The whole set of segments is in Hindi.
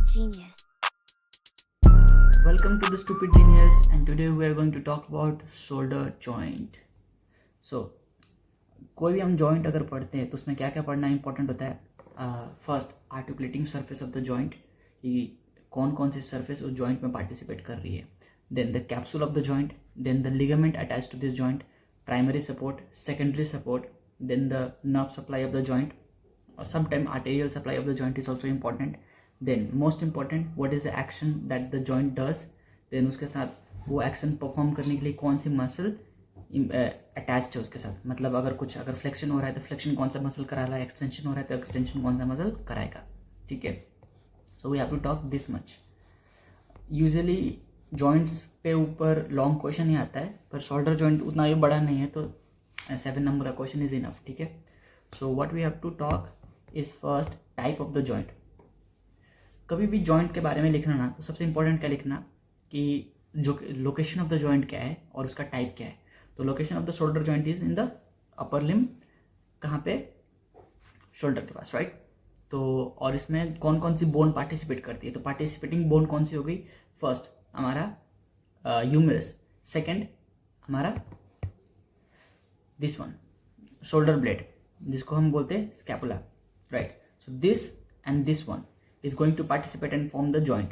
Genius. Welcome to the Stupid Genius, and today we are going to talk about shoulder joint. So कोई भी हम जॉइंट अगर पढ़ते हैं तो उसमें क्या क्या पढ़ना इंपॉर्टेंट होता है. First, articulating surface of the joint, कि कौन कौन सी सरफेस उस जॉइंट में पार्टिसिपेट कर रही है. Then the capsule of the joint, then the ligament attach to this joint, primary support, secondary support, then the nerve supply of the joint, or sometime arterial supply of the joint is also important. Then most important, what is the action that the joint does. then उसके साथ वो एक्शन परफॉर्म करने के लिए कौन सी मसल अटैच्ड है उसके साथ, मतलब अगर फ्लेक्शन हो रहा है तो फ्लेक्शन कौन सा मसल करा रहा है, एक्सटेंशन हो रहा है तो एक्सटेंशन कौन सा मसल कराएगा. ठीक है, so we have to talk this much. Usually joints पे ऊपर लॉन्ग क्वेश्चन ही आता है, पर शोल्डर जॉइंट उतना भी बड़ा नहीं है तो 7 नंबर का क्वेश्चन इज इनफ. ठीक है, so what we have to talk is first type of the joint. कभी भी जॉइंट के बारे में लिखना ना तो सबसे इंपॉर्टेंट क्या लिखना कि जो लोकेशन ऑफ द जॉइंट क्या है और उसका टाइप क्या है. तो location of the shoulder joint is in the upper limb, कहाँ पे, शोल्डर के पास, राइट. तो और इसमें कौन कौन सी बोन पार्टिसिपेट करती है, तो पार्टिसिपेटिंग बोन कौन सी हो गई. फर्स्ट हमारा ह्यूमरस, सेकेंड हमारा दिस वन शोल्डर ब्लेड जिसको हम बोलते हैं scapula, right. So this and this one is going to participate and form the joint.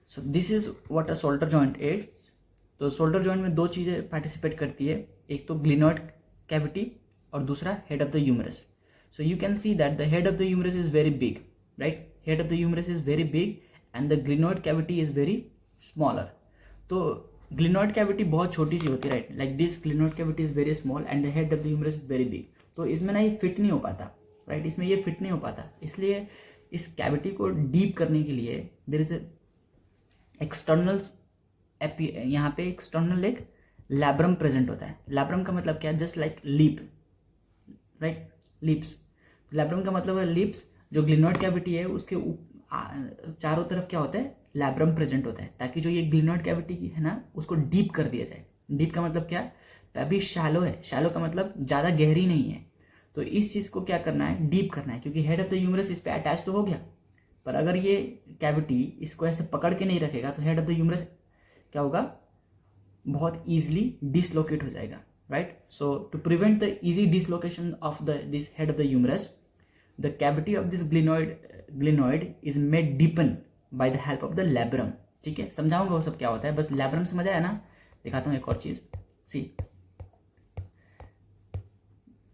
So this is what a shoulder joint is. तो shoulder joint में दो चीज़ें participate करती है, एक तो glenoid cavity और दूसरा head of the humerus. So you can see that the head of the humerus is very big, right. Head of the humerus is very big and the glenoid cavity is very smaller. तो glenoid cavity बहुत छोटी सी होती है, right. Like this glenoid cavity is very small and the head of the humerus is very big. तो इसमें ना ये फिट नहीं हो पाता, राइट. इसमें ये फिट नहीं हो पाता, इसलिए इस कैविटी को डीप करने के लिए देयर इज एक्सटर्नल, यहाँ पे एक्सटर्नल एक लैब्रम प्रेजेंट होता है. लैब्रम का मतलब क्या है, just like lip, right, lips. Labrum का मतलब है लिप्स. जो ग्लिनोइड कैविटी है उसके चारों तरफ क्या होता है, लैब्रम प्रेजेंट होता है, ताकि जो ये ग्लिनोइड कैविटी है ना उसको डीप कर दिया जाए. डीप का मतलब क्या, अभी शैलो है. शैलो का मतलब ज़्यादा गहरी नहीं है. तो इस चीज़ को क्या करना है, डीप करना है, क्योंकि हेड ऑफ द ह्यूमरस इस पे अटैच तो हो गया, पर अगर ये कैविटी इसको ऐसे पकड़ के नहीं रखेगा तो हेड ऑफ द ह्यूमरस क्या होगा, बहुत ईजिली डिसलोकेट हो जाएगा, right. So to prevent the easy dislocation of this head of the humerus, the cavity of this glenoid is made deepen by the help of the labrum. ठीक है, समझाऊंगा वो सब क्या होता है, बस लैब्रम समझ आया ना. दिखाता हूँ एक और चीज़. See,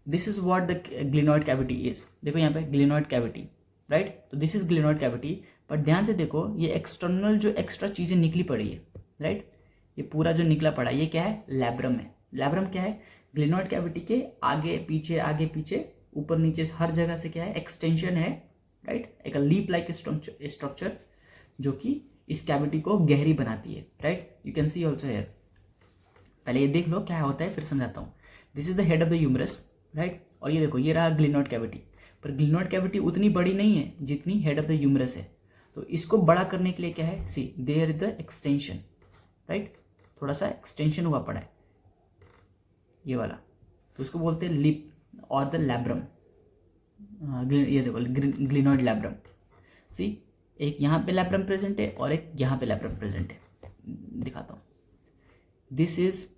this is what the glenoid cavity is. देखो यहाँ पे ग्लिनोइड कैविटी, राइट. तो दिस इज ग्लिनोइड कैविटी, पर ध्यान से देखो ये एक्सटर्नल जो एक्स्ट्रा चीज़ें निकली पड़ी है, राइट. ये पूरा जो निकला पड़ा ये क्या है, लैब्रम है. लैब्रम क्या है, ग्लिनोइड कैविटी के आगे पीछे ऊपर नीचे हर जगह से क्या है, एक्सटेंशन है, राइट. एक लीप लाइक स्ट्रक्चर जो कि इस कैविटी को गहरी बनाती है, right. You can see also here. पहले ये देख लो क्या होता है, फिर समझाता हूँ. This is the head of the humerus, right. और ये देखो ये रहा ग्लिनोइड कैविटी, पर ग्लिनोइड कैविटी उतनी बड़ी नहीं है जितनी हेड ऑफ द ह्यूमरस है. तो इसको बड़ा करने के लिए क्या है, see there is the extension, right. थोड़ा सा एक्सटेंशन हुआ पड़ा है ये वाला, तो उसको बोलते हैं लिप और द लैब्रम. ये देखो ग्लिनोइड लैब्रम. सी, एक यहाँ पे लैब्रम प्रेजेंट है और एक यहाँ पे लैब्रम प्रेजेंट है. दिखाता हूँ. This is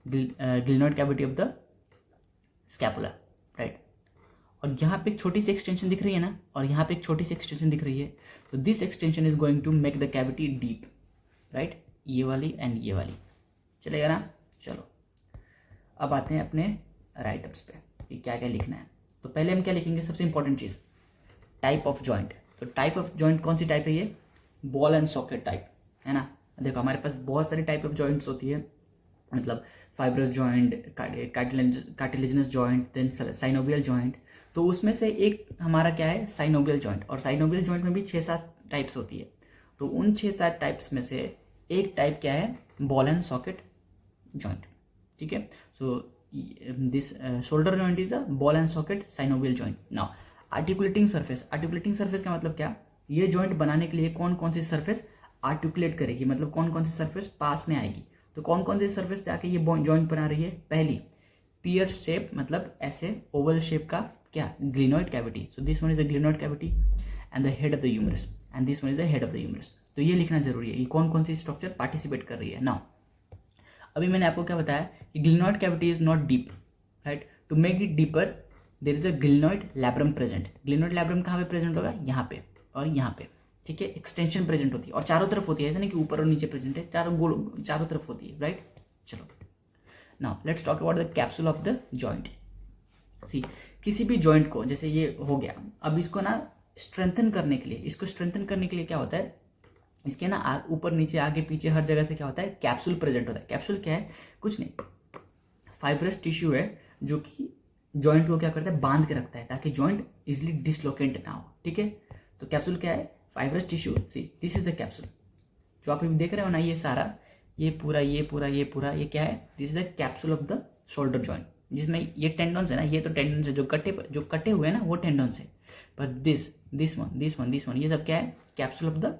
glenoid cavity of the scapula, right. और यहाँ पे एक छोटी सी एक्सटेंशन दिख रही है ना, और यहाँ पे एक छोटी सी एक्सटेंशन दिख रही है. तो this extension is going to make the cavity deep, right. ये वाली एंड ये वाली, चलेगा ना. चलो अब आते हैं अपने राइटअप्स पे कि क्या क्या लिखना है. तो पहले हम क्या लिखेंगे, सबसे important cheese type of joint. तो टाइप ऑफ जॉइंट कौन सी टाइप है, ये बॉल एंड सॉकेट टाइप है ना. देखो हमारे पास बहुत सारी टाइप ऑफ जॉइंट्स होती है, मतलब fibrous joint, cartilaginous joint, then synovial joint. तो उसमें से एक हमारा क्या है, साइनोवियल जॉइंट. और साइनोवियल जॉइंट में भी 6-7 टाइप्स होती है. तो उन 6-7 टाइप्स में से एक टाइप क्या है, बॉल एंड सॉकेट जॉइंट. ठीक है, so this shoulder joint is a ball and socket synovial joint. Now articulating surface. Articulating surface का मतलब क्या, ये जॉइंट बनाने के लिए कौन कौन सी सरफेस आर्टिकुलेट करेगी, मतलब कौन कौन सी सरफेस पास में आएगी. तो कौन कौन सी सरफेस जाके ये जॉइंट बना रही है, पहली पियर शेप, मतलब ऐसे ओवल शेप का क्या, glenoid cavity. So this one is the glenoid cavity. And the head of the humerus, and this one is the head of the humerus. तो ये लिखना जरूरी है, ये कौन कौन सी स्ट्रक्चर पार्टिसिपेट कर रही है। नाउ अभी मैंने आपको क्या बताया कि glenoid cavity is not deep, right. To make it deeper there is a glenoid labrum present. Glenoid labrum कहाँ पे प्रेजेंट होगा, यहाँ पे और यहाँ पे, ठीक है। एक्सटेंशन प्रेजेंट होती है और चारों तरफ होती है, ऐसा नहीं कि ऊपर और नीचे प्रेजेंट है, चारों तरफ होती है, राइट। चलो now let's talk about the capsule of the joint. See किसी भी जॉइंट को, जैसे ये हो गया, अब इसको ना स्ट्रेंथन करने के लिए, इसको स्ट्रेंथन करने के लिए क्या होता है, इसके ना ऊपर नीचे आगे पीछे हर जगह से क्या होता है, कैप्सूल प्रेजेंट होता है। कैप्सूल क्या है, कुछ नहीं, फाइब्रस टिश्यू है जो कि जॉइंट को क्या करता है, बांध के रखता है ताकि जॉइंट इजिली डिसलोकेट ना हो, ठीक है। तो कैप्सूल क्या है, fibrous tissue. C this is the capsule जो आप देख रहे हो ना, ये सारा, ये पूरा ये क्या है, this is the capsule of the shoulder joint, जिसमें ये टेंडन्स है ना, ये तो टेंडन्स है जो कटे हुए हैं ना, वो टेंडन्स है। पर दिस वन ये सब क्या है, capsule of the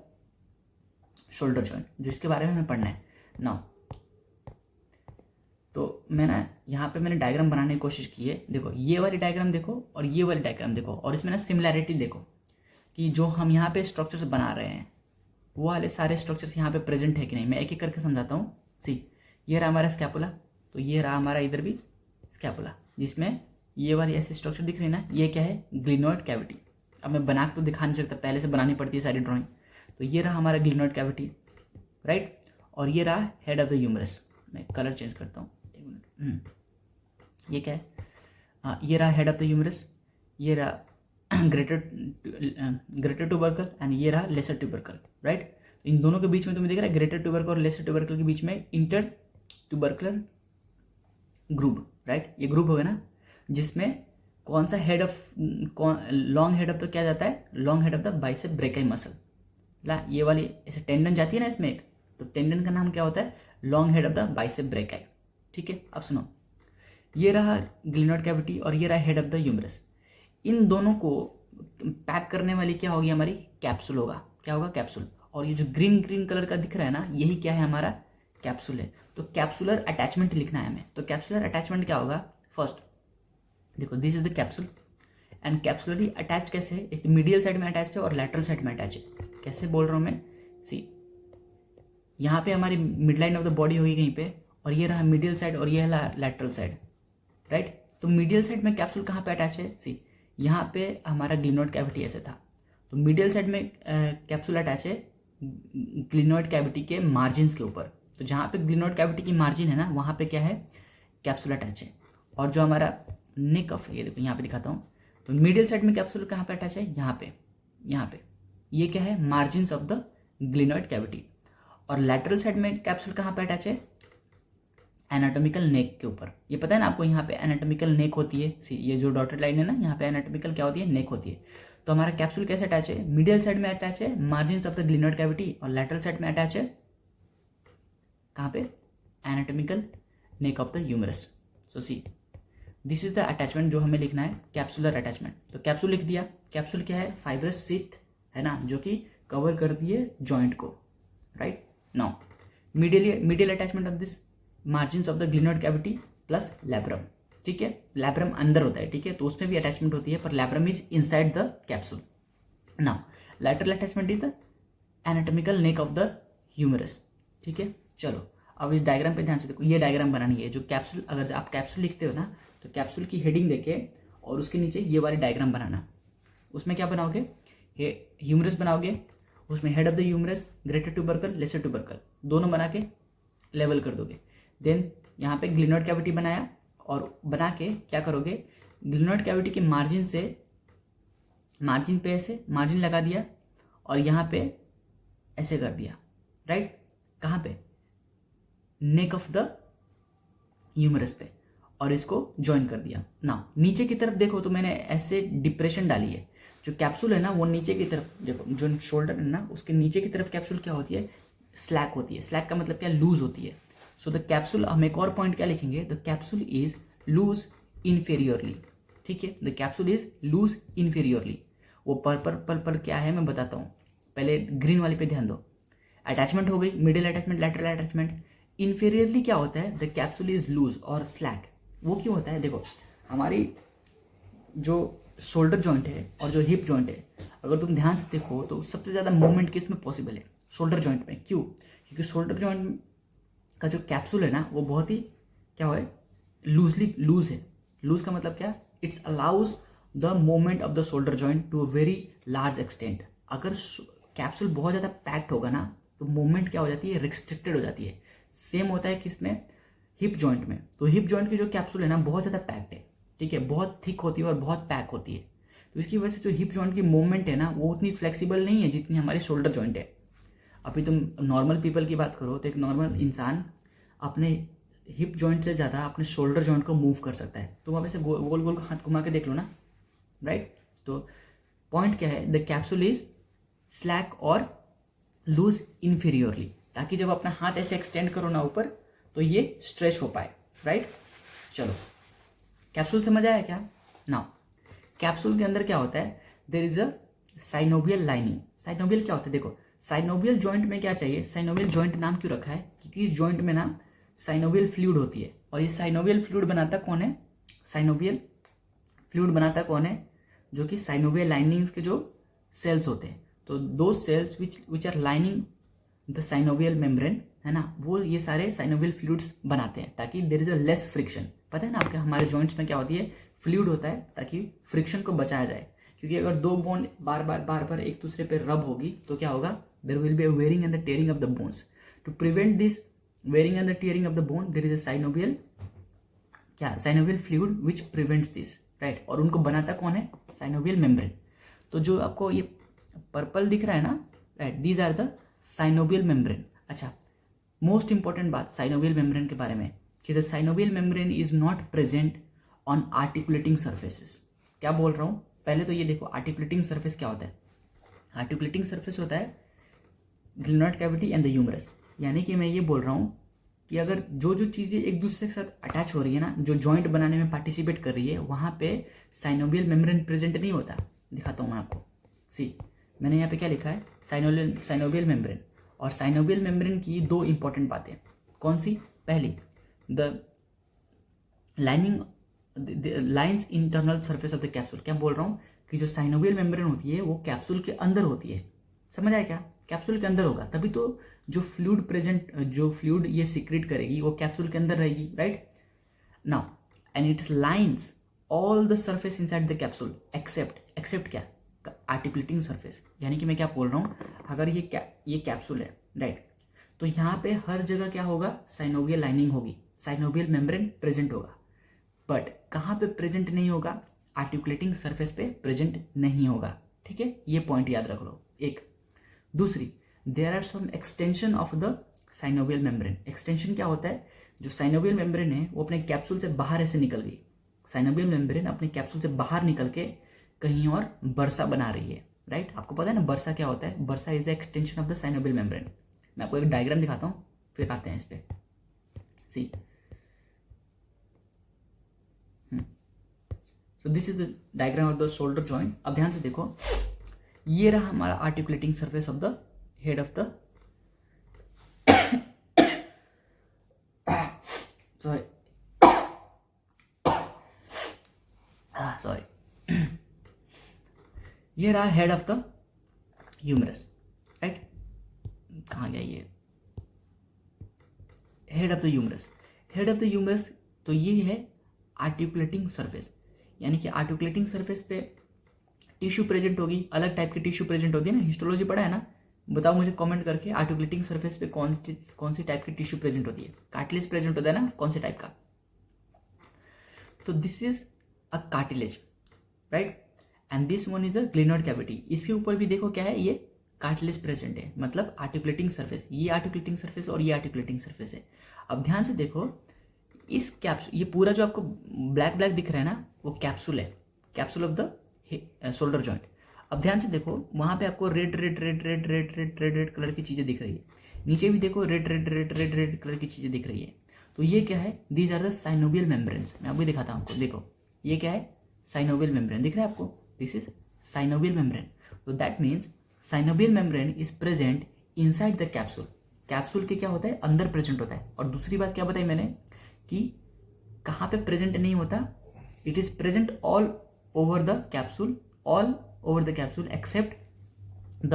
shoulder joint, जो इसके बारे में हमें पढ़ना है। नाउ तो मैं ना यहाँ पे मैंने डायग्राम बनाने की कोशिश की है। देखो ये वाली डायग्राम देखो और ये वाली डायग्राम देखो, और इसमें ना सिमिलैरिटी देखो कि जो हम यहाँ पे स्ट्रक्चर्स बना रहे हैं वो वाले सारे स्ट्रक्चर्स यहाँ पे प्रेजेंट है कि नहीं। मैं एक एक करके समझाता हूँ। सी ये रहा हमारा स्कैपुला, तो ये रहा हमारा इधर भी स्कैपुला, जिसमें ये वाली ऐसी स्ट्रक्चर दिख रही है ना, ये क्या है, ग्लिनॉइड कैविटी। अब मैं बना के तो दिखा नहीं सकता, पहले से बनानी पड़ती है सारी ड्राइंग। तो ये रहा हमारा ग्लिनॉइड कैविटी, राइट, और ये रहा हेड ऑफ द ह्यूमरस। मैं कलर चेंज करता हूँ, एक मिनट। ये क्या है, हाँ ये रहा हेड ऑफ द ह्यूमरस, ये रहा ग्रेटर ट्यूबरकल एंड ये रहा लेसर ट्यूबरकल, राइट। इन दोनों के बीच में तुम्हें दिख रहा है ग्रेटर ट्यूबरकल और लेसर ट्यूबरकल के बीच में इंटर ट्यूबरकुलर ग्रुप, राइट। ये ग्रुप होगा ना, जिसमें कौन सा head of, long head of तो क्या जाता है, long head of the bicep brachii muscle. ला ये वाली ऐसे टेंडन जाती है ना इसमें एक, तो टेंडन का नाम क्या होता है, long head of the bicep brachii, ठीक है। अब सुनो, ये रहा ग्लिनॉइड कैविटी और ये रहा हेड ऑफ द ह्यूमरस। इन दोनों को पैक करने वाली क्या होगी, हमारी कैप्सूल होगा। क्या होगा, कैप्सूल। और ये जो ग्रीन कलर का दिख रहा है ना, यही क्या है, हमारा कैप्सूल है। तो कैप्सुलर अटैचमेंट लिखना है हमें। तो कैप्सुलर अटैचमेंट क्या होगा, फर्स्ट देखो this is the capsule and capsularly attach कैसे है, एक मीडियल साइड में अटैच है और लैटरल साइड में अटैच है। कैसे बोल रहा हूँ मैं, सी यहाँ पे हमारी mid line of the body होगी कहीं पे, और ये रहा मीडियल साइड और ये है लैटरल साइड, राइट। तो मीडियल साइड में कैप्सूल कहाँ पे अटैच है, सी यहाँ पे हमारा ग्लिनॉइड कैविटी ऐसे था, तो मीडियल साइड में कैप्सूल अटैच है ग्लिनॉइड कैविटी के मार्जिन्स के ऊपर। तो जहाँ पे ग्लिनॉइड कैविटी की मार्जिन है ना, वहाँ पे क्या है, कैप्सूल अटैच है। और जो हमारा नेक ऑफ, ये देखो यहाँ पे दिखाता हूँ, तो मीडियल साइड में कैप्सूल कहाँ पे अटैच है, यहाँ पे ये क्या है, margins of the glenoid cavity. और लैटरल साइड में कैप्सूल कहाँ पे अटैच है, एनाटॉमिकल नेक के ऊपर। ये पता है ना आपको, यहाँ पे एनाटॉमिकल नेक होती है। सी ये जो डॉटेड लाइन है ना, यहाँ पे एनाटॉमिकल क्या होती है, नेक होती है। तो हमारा कैप्सूल कैसे अटैच है, मीडियल साइड में अटैच है margins of the glenoid cavity, और लैटरल साइड में अटैच है कहाँ पे, anatomical neck of the humerus. So see this is the attachment जो हमें लिखना है, कैप्सुलर अटैचमेंट। तो कैप्सूल लिख दिया। कैप्सूल क्या है, फाइब्रस सीथ है ना, जो कि कवर करती है जॉइंट को, right. Now medial attachment of this margins of the glenoid cavity plus labrum, ठीक है। लैब्रम अंदर होता है, ठीक है, तो उसमें भी अटैचमेंट होती है, पर labrum is inside the capsule. Now lateral attachment is the anatomical neck of the humerus, ठीक है। चलो अब इस डायग्राम पे ध्यान से देखो, ये डायग्राम बनानी है। जो कैप्सूल, अगर आप कैप्सूल लिखते हो ना, तो कैप्सूल की हेडिंग देके और उसके नीचे ये वाली डायग्राम बनाना। उसमें क्या बनाओगे, ह्यूमरस बनाओगे, उसमें head of the humerus, greater tubercle, lesser tubercle दोनों बना के लेवल कर दोगे। देन यहाँ पे ग्लिनॉइड कैविटी बनाया, और बना के क्या करोगे, ग्लिनॉइड कैविटी के मार्जिन से, मार्जिन पे ऐसे मार्जिन लगा दिया, और यहाँ पे ऐसे कर दिया, राइट। कहाँ पे, नेक ऑफ द ह्यूमरस पे, और इसको ज्वाइन कर दिया। ना नीचे की तरफ देखो तो मैंने ऐसे डिप्रेशन डाली है। जो कैप्सूल है ना, वो नीचे की तरफ देखो, जो शोल्डर है ना, उसके नीचे की तरफ कैप्सूल क्या होती है, स्लैक होती है। स्लैक का मतलब क्या, लूज होती है। सो द कैप्सूल, हम एक और पॉइंट क्या लिखेंगे, the capsule is loose inferiorly, ठीक है। The capsule is loose inferiorly. वो पर क्या है मैं बताता हूँ, पहले ग्रीन वाले पे ध्यान दो। अटैचमेंट हो गई, मिडिल अटैचमेंट, लैटरल अटैचमेंट। इन्फेरियरली क्या होता है, द कैप्सूल इज लूज और स्लैक। वो क्यों होता है, देखो हमारी जो शोल्डर जॉइंट है और जो हिप जॉइंट है, अगर तुम ध्यान से देखो तो सबसे ज़्यादा मूवमेंट किस में पॉसिबल है? शोल्डर जॉइंट में। क्यों? क्योंकि शोल्डर जॉइंट का जो कैप्सूल है ना वो बहुत ही क्या है, लूज है। लूज का मतलब क्या? It's allows the movement of the shoulder joint to a very large extent. अगर कैप्सूल बहुत ज़्यादा पैक्ड होगा ना तो मूवमेंट क्या हो जाती है? रिस्ट्रिक्टेड हो जाती है। सेम होता है किसमें? हिप जॉइंट में। तो हिप जॉइंट की जो कैप्सूल है ना बहुत ज़्यादा पैक्ड है, ठीक है, बहुत थिक होती है और बहुत पैक होती है। तो इसकी वजह से जो हिप जॉइंट की मूवमेंट है ना वो उतनी फ्लेक्सिबल नहीं है जितनी हमारी शोल्डर जॉइंट है। अभी तुम नॉर्मल पीपल की बात करो तो एक नॉर्मल इंसान अपने हिप जॉइंट से ज़्यादा अपने शोल्डर जॉइंट को मूव कर सकता है। तो वहाँ पे से गोल गोल हाथ घुमा के देख लो ना, राइट। तो पॉइंट क्या है? द कैप्सूल इज स्लैक और लूज इन्फीरियरली, ताकि जब अपना हाथ ऐसे एक्सटेंड करो ना ऊपर तो ये स्ट्रेच हो पाए, राइट। चलो, कैप्सूल समझ आया क्या? नाउ कैप्सूल के अंदर क्या होता है? There is a synovial lining. Synovial क्या होता है? देखो, साइनोवियल जॉइंट में क्या चाहिए? साइनोवियल जॉइंट नाम क्यों रखा है? क्योंकि इस जॉइंट में ना साइनोवियल फ्लूइड होती है, और ये साइनोवियल फ्लूइड बनाता कौन है? साइनोवियल फ्लूइड बनाता कौन है? जो कि साइनोवियल लाइनिंग्स के जो सेल्स होते हैं। तो दो cells which are lining the synovial membrane, है ना, वो ये सारे साइनोवियल फ्लूइड्स बनाते हैं ताकि there is a less friction. पता है ना आपके हमारे जॉइंट्स में क्या होती है? फ्लूइड होता है ताकि फ्रिक्शन को बचाया जाए। क्योंकि अगर दो बोन बार बार एक दूसरे पे रब होगी तो क्या होगा? There will be a wearing and the tearing of the bones. To prevent this wearing and the tearing of the bone there is a synovial synovial fluid which prevents this, right. और उनको बनाता कौन है? Synovial membrane. तो जो आपको ये पर्पल दिख रहा है ना, right, these are the synovial membrane. अच्छा, मोस्ट इंपॉर्टेंट बात साइनोवियल मेम्ब्रेन के बारे में कि the synovial membrane is not present on articulating surfaces. क्या बोल रहा हूँ? पहले तो ये देखो, आर्टिकुलेटिंग सर्फेस क्या होता है? आर्टिकुलेटिंग सर्फेस होता है glenoid cavity and the humerus. यानी कि मैं ये बोल रहा हूँ कि अगर जो जो चीज़ें एक दूसरे के साथ अटैच हो रही है ना, जो जॉइंट बनाने में पार्टिसिपेट कर रही है, वहाँ पे साइनोवियल मेम्ब्रेन प्रेजेंट नहीं होता। दिखाता हूँ मैं आपको। सी, मैंने यहाँ पे क्या लिखा है? Synovial membrane. और साइनोवियल मेम्ब्रेन की दो इंपॉर्टेंट बातें। कौन सी? पहली, the lining lines internal surface of the capsule. क्या बोल रहा हूँ? कि जो साइनोवियल मेम्ब्रेन होती है वो कैप्सूल के अंदर होती है। समझ आया क्या? कैप्सूल के अंदर होगा, तभी तो जो फ्लूइड ये सीक्रेट करेगी वो कैप्सूल के अंदर रहेगी, right. Now and it's lines all the surface inside the capsule except क्या? Articulating surface. यानी कि मैं क्या बोल रहा हूँ, अगर ये कैप्सूल है, राइट, तो यहाँ पे हर जगह क्या होगा? साइनोवियल लाइनिंग होगी, साइनोवियल मेम्ब्रेन प्रेजेंट होगा। बट कहाँ पे प्रेजेंट नहीं होगा? आर्टिकुलेटिंग सरफेस पे प्रेजेंट नहीं होगा, ठीक है। ये पॉइंट याद रख लो। एक दूसरी, there are some extension of the synovial membrane. Extension क्या होता है? जो साइनोवियल मेम्ब्रेन है वो अपने कैप्सूल से बाहर ऐसे निकल गई। साइनोवियल मेम्ब्रेन अपने कैप्सूल से बाहर निकल के कहीं और बर्सा बना रही है, राइट। आपको पता है ना बर्सा क्या होता है? Bursa is the extension of the synovial membrane. मैं आपको एक डायग्राम दिखाता हूँ, फिर आते हैं इस पे। See, so this is the diagram of the shoulder joint. अब ध्यान से देखो, ये रहा हमारा articulating surface of the head of the sorry ये रहा head of the humerus, right. कहाँ गया ये? Head of the humerus. Head of the humerus, तो ये है आर्टिकुलेटिंग सरफेस। यानी कि आर्टिकुलेटिंग सरफेस पे टिश्यू प्रेजेंट होगी, अलग टाइप की टिश्यू प्रेजेंट होती है ना। हिस्टोलॉजी पढ़ा है ना? बताओ मुझे कमेंट करके, आर्टिकुलेटिंग सरफेस पे कौन सी टाइप की टिश्यू प्रेजेंट होती है? कार्टिलेज प्रेजेंट होता है ना, कौन से टाइप का? तो this is a cartilage, right, and this one is a glenoid cavity. इसके ऊपर भी देखो क्या है? ये कार्टिलेज प्रेजेंट है, मतलब आर्टिकुलेटिंग सरफेस। ये आर्टिकुलेटिंग सरफेस और ये आर्टिकुलेटिंग सरफेस है। अब ध्यान से देखो, इस कैप्सूल, ये पूरा जो आपको ब्लैक ब्लैक दिख रहा है ना, वो कैप्सूल है, capsule of the shoulder joint. अब ध्यान से देखो, वहाँ पे आपको red red red red red red red red colour की चीज़ें दिख रही है। नीचे भी देखो red red red red red colour की चीज़ें दिख रही है। तो ये क्या है? These are the synovial membranes. मैं अभी दिखाता हूँ आपको। देखो ये क्या है? साइनोवियल मेम्ब्रेन दिख रहा है आपको? This is synovial membrane. तो that means synovial membrane is present inside the capsule. Capsule के क्या होता है? अंदर प्रेजेंट होता है। और दूसरी बात क्या बताई मैंने कि कहाँ पे प्रेजेंट नहीं होता? It is present all over the capsule, all over the capsule except the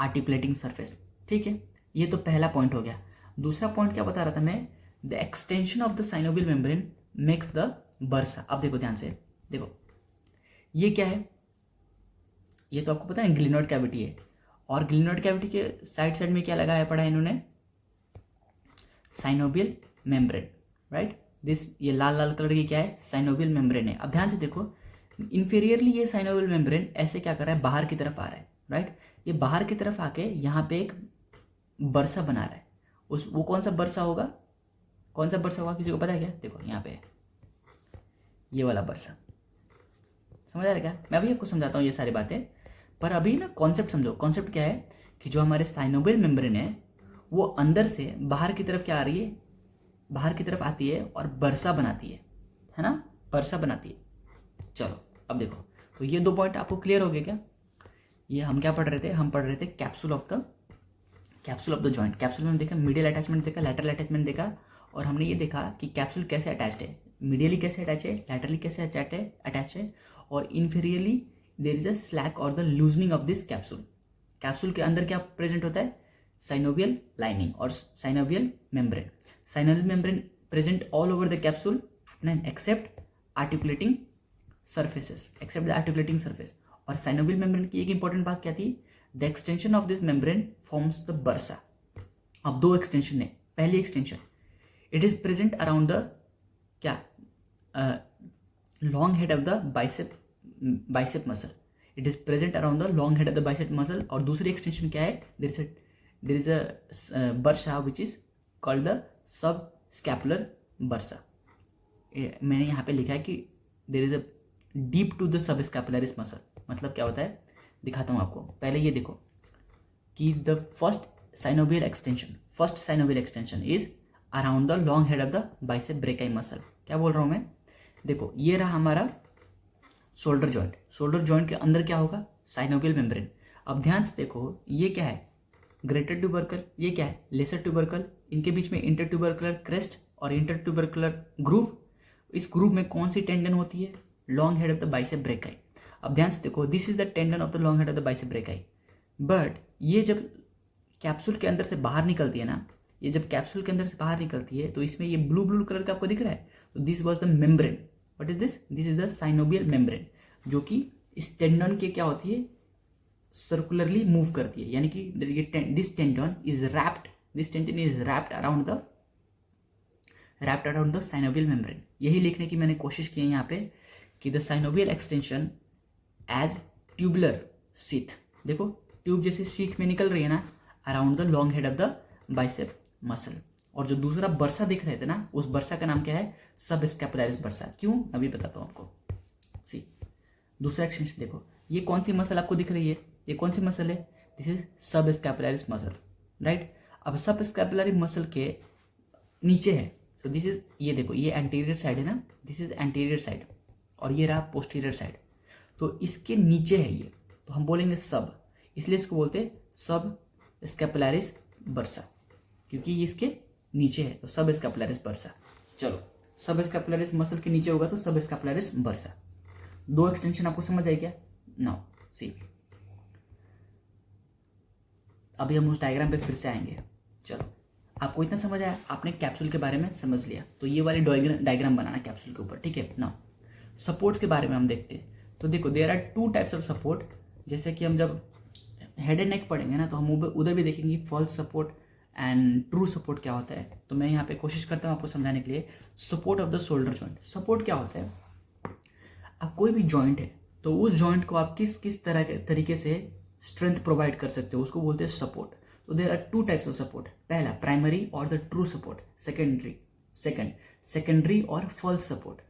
articulating surface. ठीक है, ये तो पहला पॉइंट हो गया। दूसरा पॉइंट क्या बता रहा था मैं, the extension of the synovial membrane makes the bursa. अब देखो ध्यान से, देखो ये क्या है, ये तो आपको पता है ग्लिनोइड कैविटी है, और ग्लिनोइड कैविटी के साइड साइड में क्या लगाया पड़ा है इन्होंने, साइनोवियल मेम्ब्रेन, राइट। दिस ये लाल लाल कलर की क्या है, साइनोवियल मेम्ब्रेन है। अब ध्यान से देखो, इंफीरियरली ये साइनोवियल मेम्ब्रेन ऐसे क्या कर रहा है, बाहर की तरफ आ रहा है, राइट। ये बाहर की तरफ आके यहाँ पे एक बर्सा बना रहा है। उस वो कौन सा बर्सा होगा, कौन सा बर्सा होगा, किसी को पता है क्या? देखो यहाँ पे ये वाला बर्सा, समझ आ रहा है क्या? मैं अभी आपको समझाता हूँ ये सारी बातें, पर अभी ना कॉन्सेप्ट समझो। कॉन्सेप्ट क्या है कि जो हमारे साइनोवियल मेम्ब्रेन है वो अंदर से बाहर की तरफ क्या आ रही है, बाहर की तरफ आती है और बर्सा बनाती है ना, बर्सा बनाती है। चलो अब देखो, तो ये दो पॉइंट आपको क्लियर हो गए क्या? ये हम क्या पढ़ रहे थे, हम पढ़ रहे थे capsule of the joint. Capsule में देखा मीडियल अटैचमेंट देखा, लैटरल अटैचमेंट देखा, और हमने ये देखा कि कैप्सूल कैसे अटैच्ड है, मीडियली कैसे अटैच है, लैटरली कैसे अटैच है, और inferiorly there is a slack और the loosening of this capsule. Capsule के अंदर क्या प्रेजेंट होता है, साइनोवियल लाइनिंग और synovial membrane. Synovial membrane present all over the capsule except articulating surface, और साइनोवियल मेम्ब्रेन की एक इंपॉर्टेंट बात क्या थी, the extension of this membrane forms the bursa. अब दो एक्सटेंशन है, पहली extension it is present around the क्या, long head of the bicep muscle, it is present around the long head of the bicep muscle. और दूसरी एक्सटेंशन क्या है, there is a bursa which is called the subscapular bursa. मैंने यहाँ पे लिखा है कि there is a deep to the subscapularis muscle. मतलब क्या होता है, दिखाता हूँ आपको। पहले ये देखो कि the first synovial extension is around the long head of the bicep brachii muscle. क्या बोल रहा हूँ मैं, देखो ये रहा हमारा शोल्डर जॉइंट के अंदर क्या होगा, साइनोवियल मेम्ब्रेन। अब ध्यान से देखो, ये क्या है, ग्रेटर ट्यूबरकल, ये क्या है, लेसर ट्यूबरकल, इनके बीच में इंटर ट्यूबरकुलर क्रेस्ट और इंटर ट्यूबरकुलर ग्रूव। इस ग्रूव में कौन सी टेंडन होती है, long head of the bicep brachii. अब ध्यान से देखो, this is the tendon of the long head of the bicep brachii. But ये जब कैप्सूल के अंदर से बाहर निकलती है ना, ये जब कैप्सूल के अंदर से बाहर निकलती है तो इसमें ये ब्लू कलर का आपको दिख रहा है, तो this was the membrane. What is this is the synovial membrane, जो कि इस टेंडन के क्या होती है, सर्कुलरली मूव करती है। यानी कि this tendon is wrapped around the synovial membrane. यही लिखने की मैंने कोशिश की है यहाँ पे कि the synovial extension as tubular sheath, देखो ट्यूब जैसे शीथ में निकल रही है ना, around the long head of the bicep muscle. और जो दूसरा बर्सा दिख रहे थे ना, उस बर्सा का नाम क्या है, सब स्कैपुलरिस बर्सा। क्यों, अभी बताता हूँ आपको। सी दूसरा एक्सटेंशन देखो, ये कौन सी मसल आपको दिख रही है, ये कौन सी मसल है, दिस इज सब स्कैपुलरिस मसल, राइट। अब सब स्कैपुलरी मसल के नीचे है, सो दिस इज, ये देखो ये एंटीरियर साइड है ना, दिस इज एंटीरियर साइड, और ये रहा पोस्टीरियर साइड। तो इसके नीचे है ये, तो हम बोलेंगे सब, इसलिए इसको बोलते हैं सब स्कैपुलरिस बर्सा, क्योंकि ये इसके नीचे है, तो सब स्कैपुलरिस बर्सा। चलो, सब स्कैपुलरिस मसल के नीचे होगा तो सब स्कैपुलरिस बर्सा। दो एक्सटेंशन आपको समझ आई क्या? नाउ सी, अभी हम उस डायग्राम पे फिर से आएंगे। चलो, आपको इतना समझ आया, आपने कैप्सूल के बारे में समझ लिया, तो ये वाली डायग्राम बनाना कैप्सूल के ऊपर, ठीक है। नाउ सपोर्ट्स के बारे में हम देखते हैं। तो देखो, there are two types of support. जैसे कि हम जब हेड एंड नेक पढ़ेंगे ना, तो हम उधर भी देखेंगे false support and true support क्या होता है। तो मैं यहाँ पे कोशिश करता हूँ आपको समझाने के लिए। Support of the shoulder joint, support क्या होता है, अब कोई भी जॉइंट है तो उस जॉइंट को आप किस तरह के तरीके से स्ट्रेंथ प्रोवाइड कर सकते हो, उसको बोलते हैं सपोर्ट। तो there are two types of support, पहला प्राइमरी और द ट्रू सपोर्ट, सेकेंडरी और फॉल्स सपोर्ट।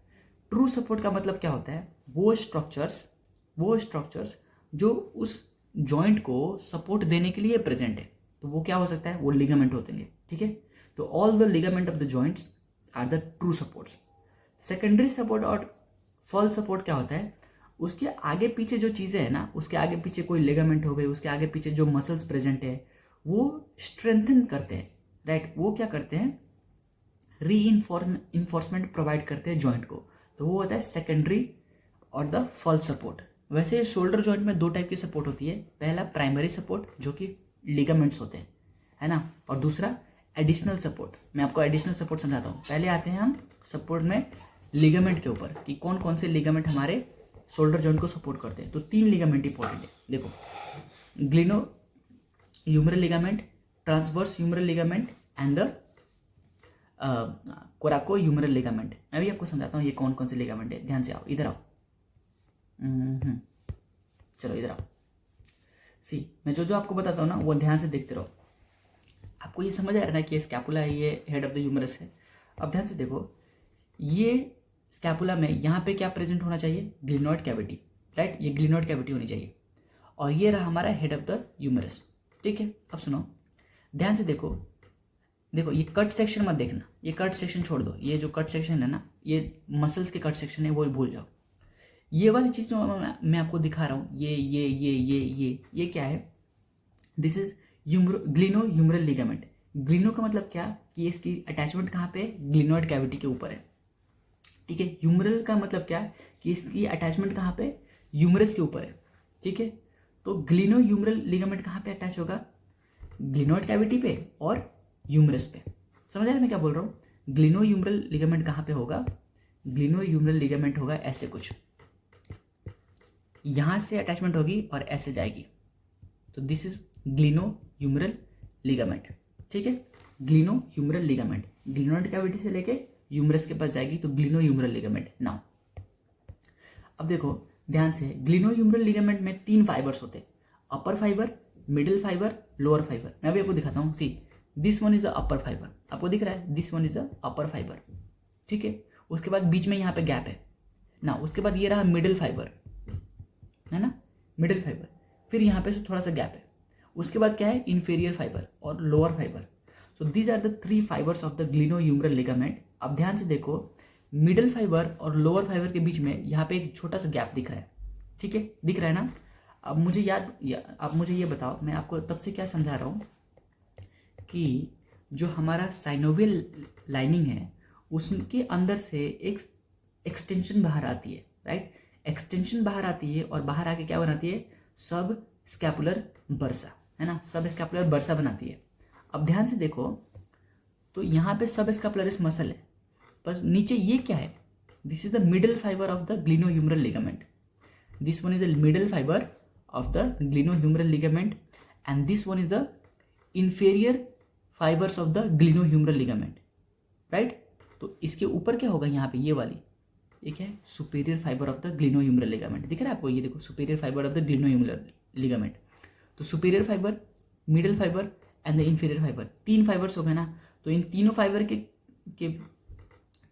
ट्रू सपोर्ट का मतलब क्या होता है, वो स्ट्रक्चर्स जो उस जॉइंट को सपोर्ट देने के लिए प्रेजेंट है। तो वो क्या हो सकता है, वो लिगामेंट होते हैं, ठीक है। तो all the ligament of the joints are the true supports. Secondary support और फॉल्स सपोर्ट क्या होता है, उसके आगे पीछे जो चीज़ें हैं ना, उसके आगे पीछे कोई लिगामेंट हो गई, उसके आगे पीछे जो मसल्स प्रेजेंट है वो स्ट्रेंथन करते हैं, राइट। वो क्या करते हैं, री इन्फोर्समेंट प्रोवाइड करते हैं जॉइंट को। तो वो होता है सेकेंडरी और द फॉल्स सपोर्ट। वैसे शोल्डर जॉइंट में दो टाइप की सपोर्ट होती है, पहला प्राइमरी सपोर्ट जो कि लिगामेंट्स होते हैं, है ना, और दूसरा एडिशनल सपोर्ट। मैं आपको एडिशनल सपोर्ट समझाता हूँ। पहले आते हैं हम सपोर्ट में लिगामेंट के ऊपर कि कौन कौन से लिगामेंट हमारे शोल्डर जॉइंट को सपोर्ट करते हैं। तो 3 लिगामेंट इंपॉर्टेंट है, देखो, glenohumeral ligament, transverse humeral ligament and the coracohumeral ligament. मैं भी आपको समझाता हूँ ये कौन कौन से लिगामेंट है। ध्यान से आओ, इधर आओ, चलो इधर आओ। सी, मैं जो जो आपको बताता हूँ ना वो ध्यान से देखते रहो। आपको ये समझ आ रहा है कि ये स्कैपुला है, ये हेड ऑफ द ह्यूमरस है। अब ध्यान से देखो, ये स्कैपुला में यहाँ पे क्या प्रेजेंट होना चाहिए, ग्लिनॉइड कैविटी, राइट, ये ग्लिनॉइड कैविटी होनी चाहिए। और ये रहा हमारा हेड ऑफ द ह्यूमरस, ठीक है। अब सुनो, ध्यान से देखो, देखो ये कट सेक्शन मत देखना, ये कट सेक्शन छोड़ दो। ये जो कट सेक्शन है ना, ये मसल्स के कट सेक्शन है, वो भूल जाओ। ये वाली चीज़ जो मैं आपको दिखा रहा हूँ, ये क्या है, दिस इज ग्लिनो ह्यूमरल लिगामेंट। ग्लिनो का मतलब क्या कि इसकी अटैचमेंट कहाँ पे, ग्लिनॉइड कैविटी के ऊपर है, ठीक है। ह्यूमरल का मतलब क्या कि इसकी अटैचमेंट कहाँ पे, ह्यूमरस के ऊपर है, ठीक है। तो ग्लिनो ह्यूमरल लिगामेंट कहाँ पे अटैच होगा, ग्लिनॉइड कैविटी पे और ह्यूमरस पे। समझ आ रहा है मैं क्या बोल रहा हूँ। ग्लिनो ह्यूमरल लिगामेंट कहाँ पे होगा, ग्लिनो ह्यूमरल लिगामेंट होगा ऐसे कुछ, यहाँ से अटैचमेंट होगी और ऐसे जाएगी। तो दिस इज ग्लिनो ह्यूमरल लिगामेंट, ठीक है। ग्लिनो ह्यूमरल लिगामेंट ग्लिनॉइड कैविटी से लेके ह्यूमरस के पास जाएगी, तो ग्लिनो ह्यूमरल लिगामेंट। नाउ अब देखो ध्यान से, ग्लिनो ह्यूमरल लिगामेंट में 3 फाइबर्स होते हैं, upper fibre, middle fibre, lower fibre. मैं भी आपको दिखाता हूँ। See, this one is the upper fibre, आपको दिख रहा है, this one is the upper fibre, ठीक है। उसके बाद बीच में यहाँ पे गैप है ना, उसके बाद ये रहा मिडिल फाइबर, है ना, मिडिल फाइबर। फिर यहाँ पे थोड़ा सा गैप है, उसके बाद क्या है, इंफीरियर फाइबर और lower fibre. So these are the 3 fibres of the glenohumeral ligament. अब ध्यान से देखो, मिडिल फाइबर और लोअर फाइबर के बीच में यहाँ पे एक छोटा सा गैप दिख रहा है, ठीक है, दिख रहा है ना। अब मुझे ये बताओ, मैं आपको तब से क्या समझा रहा हूँ कि जो हमारा साइनोवियल लाइनिंग है उसके अंदर से एक एक्सटेंशन बाहर आती है, राइट। एक्सटेंशन बाहर आती है और बाहर आके क्या बनाती है, सब स्कैपुलर बर्सा, है ना, सब स्कैपुलर बर्सा बनाती है। अब ध्यान से देखो, तो यहाँ पे सब स्कैपुलरिस मसल है, पर नीचे ये क्या है, this is the middle fibre of the glenohumeral ligament. This one is the middle fibre of the glenohumeral ligament and this one is the inferior fibres of the glenohumeral ligament, right. तो इसके ऊपर क्या होगा, यहाँ पे ये वाली, ये क्या है, superior fibre of the glenohumeral ligament. दिख रहा है आपको, ये देखो, superior fibre of the glenohumeral ligament. तो superior fibre, middle fibre and the inferior fibre, 3 fibres हो गए ना। तो इन तीनों फाइबर के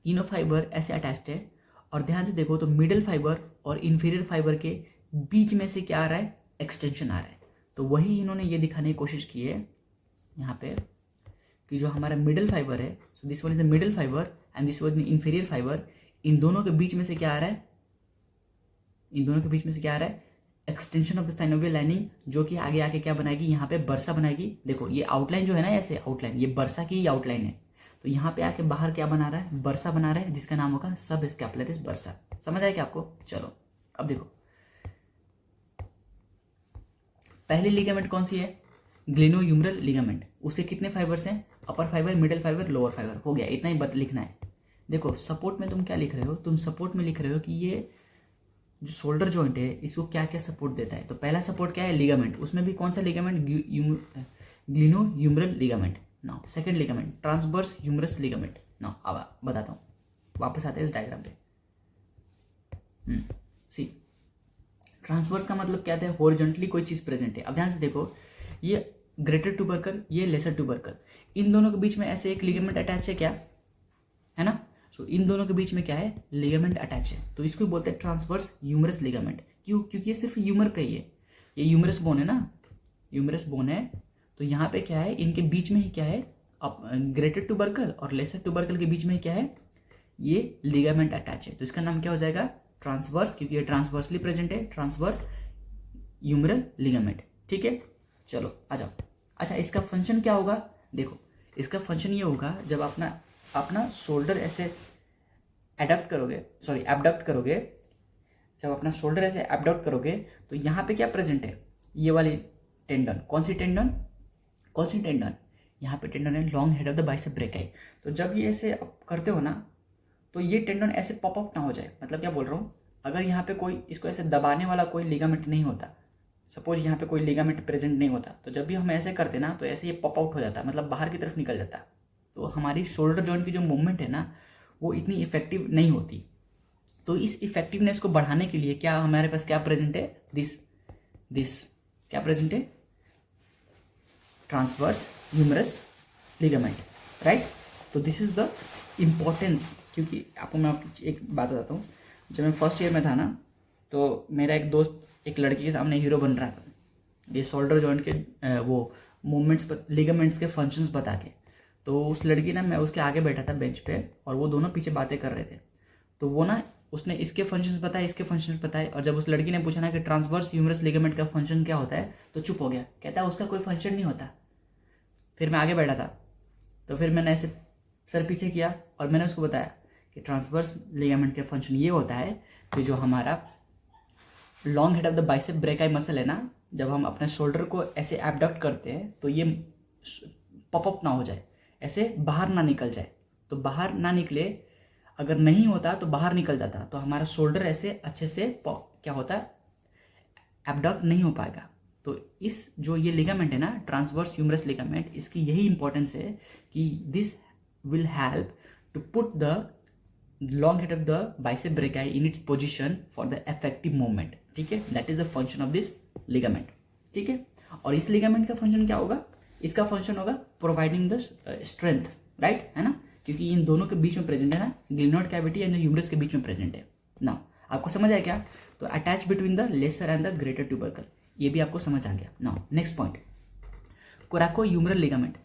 तीनों फाइबर ऐसे अटैच्ड है। और ध्यान से देखो, तो मिडिल फाइबर और इंफीरियर फाइबर के बीच में से क्या आ रहा है, एक्सटेंशन आ रहा है। तो वही इन्होंने ये दिखाने की कोशिश की है यहाँ पे कि जो हमारा मिडिल फाइबर है, so this one is the middle fibre and this one inferior fibre, इन दोनों के बीच में से क्या आ रहा है, इन दोनों के बीच में से क्या आ रहा है, extension of the synovial lining, जो कि आगे आके क्या बनाएगी, यहाँ पे बर्सा बनाएगी। देखो ये आउटलाइन जो है ना, ऐसे आउटलाइन, ये बर्सा की ही आउटलाइन है। तो यहाँ पे आके बाहर क्या बना रहा है, बर्सा बना रहा है, जिसका नाम होगा सब स्कैपुलरिस बर्सा। समझ आया क्या आपको। चलो अब देखो, पहली लिगामेंट कौन सी है, ग्लिनो ह्यूमरल लिगामेंट। उसके कितने फाइबर्स हैं, upper fibre, middle fibre, lower fibre. हो गया, इतना ही लिखना है। देखो सपोर्ट में तुम क्या लिख रहे हो, तुम सपोर्ट में लिख रहे हो कि ये जो शोल्डर जॉइंट है इसको क्या क्या सपोर्ट देता है। तो पहला सपोर्ट क्या है, लिगामेंट। उसमें भी कौन सा ligament, glenohumeral ligament. Now second ligament, transverse humerus ligament. Now अब बताता हूँ, वापस आते हैं इस डायग्राम पे। सी, ट्रांसवर्स का मतलब क्या है, हॉरिजॉन्टली कोई चीज़ प्रेजेंट है। अब ध्यान से देखो, ये ग्रेटर ट्यूबरकल, ये लेसर ट्यूबरकल, इन दोनों के बीच में ऐसे एक लिगामेंट अटैच है, क्या है ना। सो इन दोनों के बीच में क्या है, लिगामेंट अटैच है। तो इसको बोलते हैं ट्रांसवर्स ह्यूमरस लिगामेंट। क्यों, क्योंकि ये सिर्फ ह्यूमर पे ही है, ये ह्यूमरस बोन है ना, ह्यूमरस बोन है। तो यहाँ पे क्या है, इनके बीच में ही क्या है, ग्रेटर ट्यूबरकल और लेसर ट्यूबरकल के बीच में क्या है, ये लिगामेंट अटैच है। तो इसका नाम क्या हो जाएगा, ट्रांसवर्स, क्योंकि ये ट्रांसवर्सली प्रेजेंट है, ट्रांसवर्स ह्यूमरल लिगामेंट। ठीक है, चलो आ जाओ। अच्छा, इसका फंक्शन क्या होगा, देखो इसका फंक्शन ये होगा, जब अपना शोल्डर ऐसे एडप्ट करोगे, सॉरी एबडक्ट करोगे, जब अपना शोल्डर ऐसे एबडक्ट करोगे तो यहाँ पे क्या प्रेजेंट है, ये वाली टेंडन, कौन सी टेंडन, यहाँ पे टेंडन है long head of the bicep brachii. तो जब ये ऐसे करते हो ना तो ये टेंडन ऐसे पॉप अप ना हो जाए, मतलब क्या बोल रहा हूँ, अगर यहाँ पे कोई इसको ऐसे दबाने वाला कोई लिगामेंट नहीं होता, सपोज यहाँ पे कोई लिगामेंट प्रेजेंट नहीं होता, तो जब भी हम ऐसे करते ना तो ऐसे ये पॉप आउट हो जाता, मतलब बाहर की तरफ निकल जाता। तो हमारी शोल्डर जॉइंट की जो मूवमेंट है ना वो इतनी इफेक्टिव नहीं होती। तो इस इफेक्टिवनेस को बढ़ाने के लिए क्या हमारे पास क्या प्रेजेंट है, दिस क्या प्रेजेंट है, ट्रांसवर्स ह्यूमरस लिगामेंट, राइट। तो दिस इज द इम्पोर्टेंस, क्योंकि आपको मैं एक बात बताता हूँ, जब मैं फर्स्ट ईयर में था ना तो मेरा एक दोस्त एक लड़की के सामने हीरो बन रहा था, ये शोल्डर जॉइंट के वो मूवमेंट्स लिगामेंट्स के फंक्शंस बता के। तो उस लड़की ना, मैं उसके आगे बैठा था बेंच पे और वो दोनों पीछे बातें कर रहे थे। तो वो ना उसने इसके फंक्शंस बताए, इसके फंक्शंस बताए, और जब उस लड़की ने पूछा ना कि ट्रांसवर्स ह्यूमरस लिगामेंट का फंक्शन क्या होता है तो चुप हो गया, कहता है उसका कोई फंक्शन नहीं होता। फिर मैं आगे बैठा था तो फिर मैंने ऐसे सर पीछे किया और मैंने उसको बताया कि ट्रांसवर्स लिगामेंट का फंक्शन ये होता है कि जो हमारा long head of the bicep brachii muscle है ना, जब हम अपने शोल्डर को ऐसे एबडक्ट करते हैं तो ये पॉपअप ना हो जाए, ऐसे बाहर ना निकल जाए। तो बाहर ना निकले, अगर नहीं होता तो बाहर निकल जाता, तो हमारा शोल्डर ऐसे अच्छे से क्या होता है, एबडक्ट नहीं हो पाएगा। तो इस जो ये लिगामेंट है ना, ट्रांसवर्स ह्यूमरस लिगामेंट, इसकी यही इंपॉर्टेंस है कि this will help to put the long head of the bicep brachii in its position for the effective movement, ठीक है। That is the function of this ligament, ठीक है। और इस लिगामेंट का फंक्शन क्या होगा, इसका फंक्शन होगा प्रोवाइडिंग द स्ट्रेंथ, राइट, है ना, क्योंकि इन दोनों के बीच में प्रेजेंट है ना, ग्लिनोइड कैविटी एंड ह्यूमरस के बीच में प्रेजेंट है ना। आपको समझ आया क्या, तो attach between the lesser and the greater tubercle, ये भी आपको समझ आ गया। Now next point, coracohumeral ligament.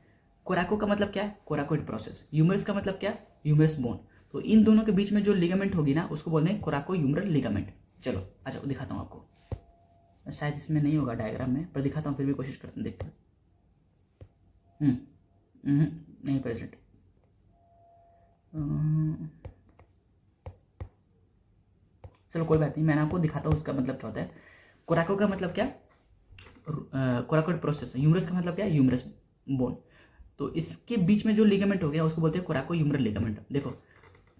Coraco का मतलब क्या है, कोराकोइड प्रोसेस। ह्यूमरस का मतलब क्या, ह्यूमरस बोन। तो इन दोनों के बीच में जो लिगामेंट होगी ना उसको बोलते हैं कोराको ह्यूमरल लिगामेंट। चलो अच्छा दिखाता हूँ आपको, शायद इसमें नहीं होगा डायग्राम में, पर दिखाता हूँ, फिर भी कोशिश करते हैं, देखते हैं। नहीं प्रेजेंट। चलो कोई बात नहीं, मैंने आपको दिखाता हूँ उसका मतलब क्या होता है। कोराको का मतलब क्या, कोराकोइड प्रोसेस। ह्यूमरस का मतलब क्या है, ह्यूमरस बोन। तो इसके बीच में जो लिगामेंट हो गया उसको बोलते हैं कोराको ह्यूमरल लिगामेंट। देखो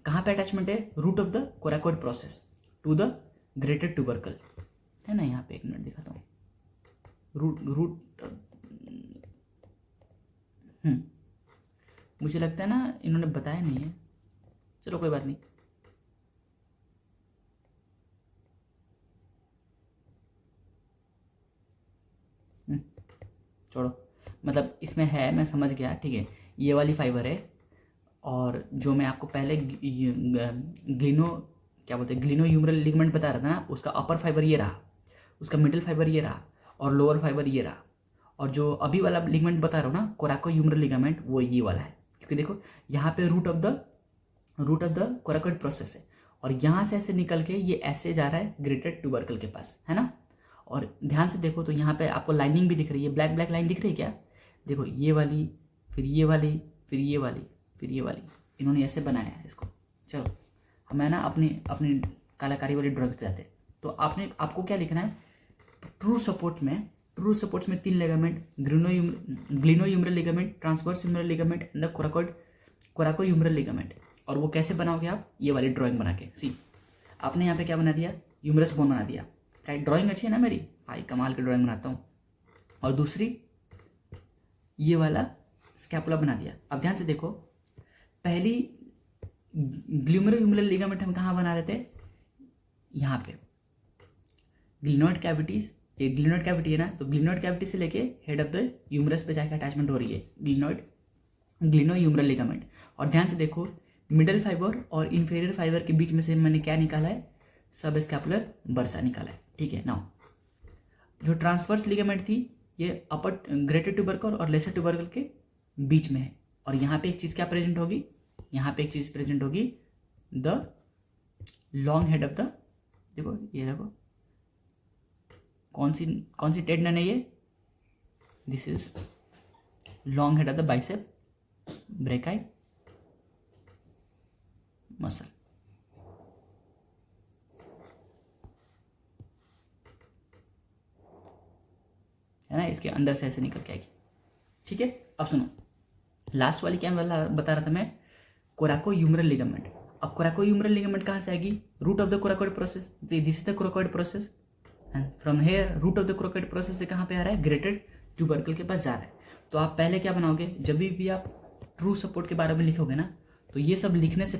कहाँ पे अटैचमेंट है, root of the coracoid process to the greater tubercle, है ना। यहाँ पे एक मिनट दिखाता हूँ, रूट मुझे लगता है ना इन्होंने बताया नहीं है, चलो कोई बात नहीं। छोड़ो, मतलब इसमें है, मैं समझ गया, ठीक है। ये वाली फाइबर है, और जो मैं आपको पहले ग्लिनो क्या बोलते हैं, ग्लिनो ह्यूमरल लिगामेंट बता रहा था ना, उसका अपर फाइबर ये रहा, उसका मिडिल फाइबर ये रहा, और लोअर फाइबर ये रहा। और जो अभी वाला लिगामेंट बता रहा हूँ ना, कोराको ह्यूमरल लिगामेंट, वो ये वाला है। क्योंकि देखो यहाँ पे root of the coracoid process है, और यहाँ से ऐसे निकल के ये ऐसे जा रहा है ग्रेटर ट्यूबरकल के पास, है ना। और ध्यान से देखो तो यहाँ पे आपको लाइनिंग भी दिख रही है, ब्लैक ब्लैक लाइन दिख रही है क्या, देखो ये वाली, फिर ये वाली, फिर ये वाली, फिर ये वाली, इन्होंने ऐसे बनाया है इसको। चलो हमें ना अपनी अपनी कलाकारी वाली ड्राइंग पे जाते हैं। तो आपको क्या लिखना है, ट्रू सपोर्ट्स में 3 ligament, glenohumeral ligament, transverse humeral ligament and the coracohumeral ligament. और वो कैसे बनाओगे आप, ये वाली ड्राइंग बना के। सी आपने यहाँ पे क्या बना दिया, ह्यूमरस बोन बना दिया, राइट। ड्राइंग अच्छी है ना मेरी, भाई कमाल की ड्राइंग बनाता हूँ। और दूसरी ये वाला स्कैपुला बना दिया। अब ध्यान से देखो, पहली ग्ल्यूमरो ह्यूमरल लिगामेंट हम कहाँ बना रहे थे, यहाँ पे ग्लिनोइड कैविटीज, ये ग्लिनोइड कैविटी है ना, तो ग्लिनोइड कैविटी से लेके हेड ऑफ द ह्यूमरस पे जाके अटैचमेंट हो रही है ग्लिनो ह्यूमरल लिगामेंट। और ध्यान से देखो, मिडल फाइबर और इंफीरियर फाइबर के बीच में से मैंने क्या निकाला है, सब स्कैपुलर बर्सा निकाला है, ठीक है। नाउ जो ट्रांसवर्स लिगामेंट थी ये अपर ग्रेटर ट्यूबरकल और लेसर ट्यूबरकल के बीच में है। और यहाँ पे एक चीज़ क्या प्रेजेंट होगी, यहाँ पे एक चीज़ प्रेजेंट होगी, the long head of the, देखो ये देखो कौन सी टेंडन है ये, this is long head of the bicep brachii muscle. है ना, इसके अंदर से ऐसे निकल के आएगी। ठीक है, अब सुनो लास्ट वाली क्या बता रहा था मैं, कोराकोह्यूमरल लिगामेंट। अब कोराकोह्यूमरल लिगामेंट कहाँ से आएगी, root of the coracoid process, this is the coracoid process and from here root of the coracoid process से कहाँ पे आ रहा है, ग्रेटेड ट्यूबरकल के पास जा रहा है। तो आप पहले क्या बनाओगे, जब भी आप ट्रू सपोर्ट के बारे में लिखोगे ना, तो ये सब लिखने से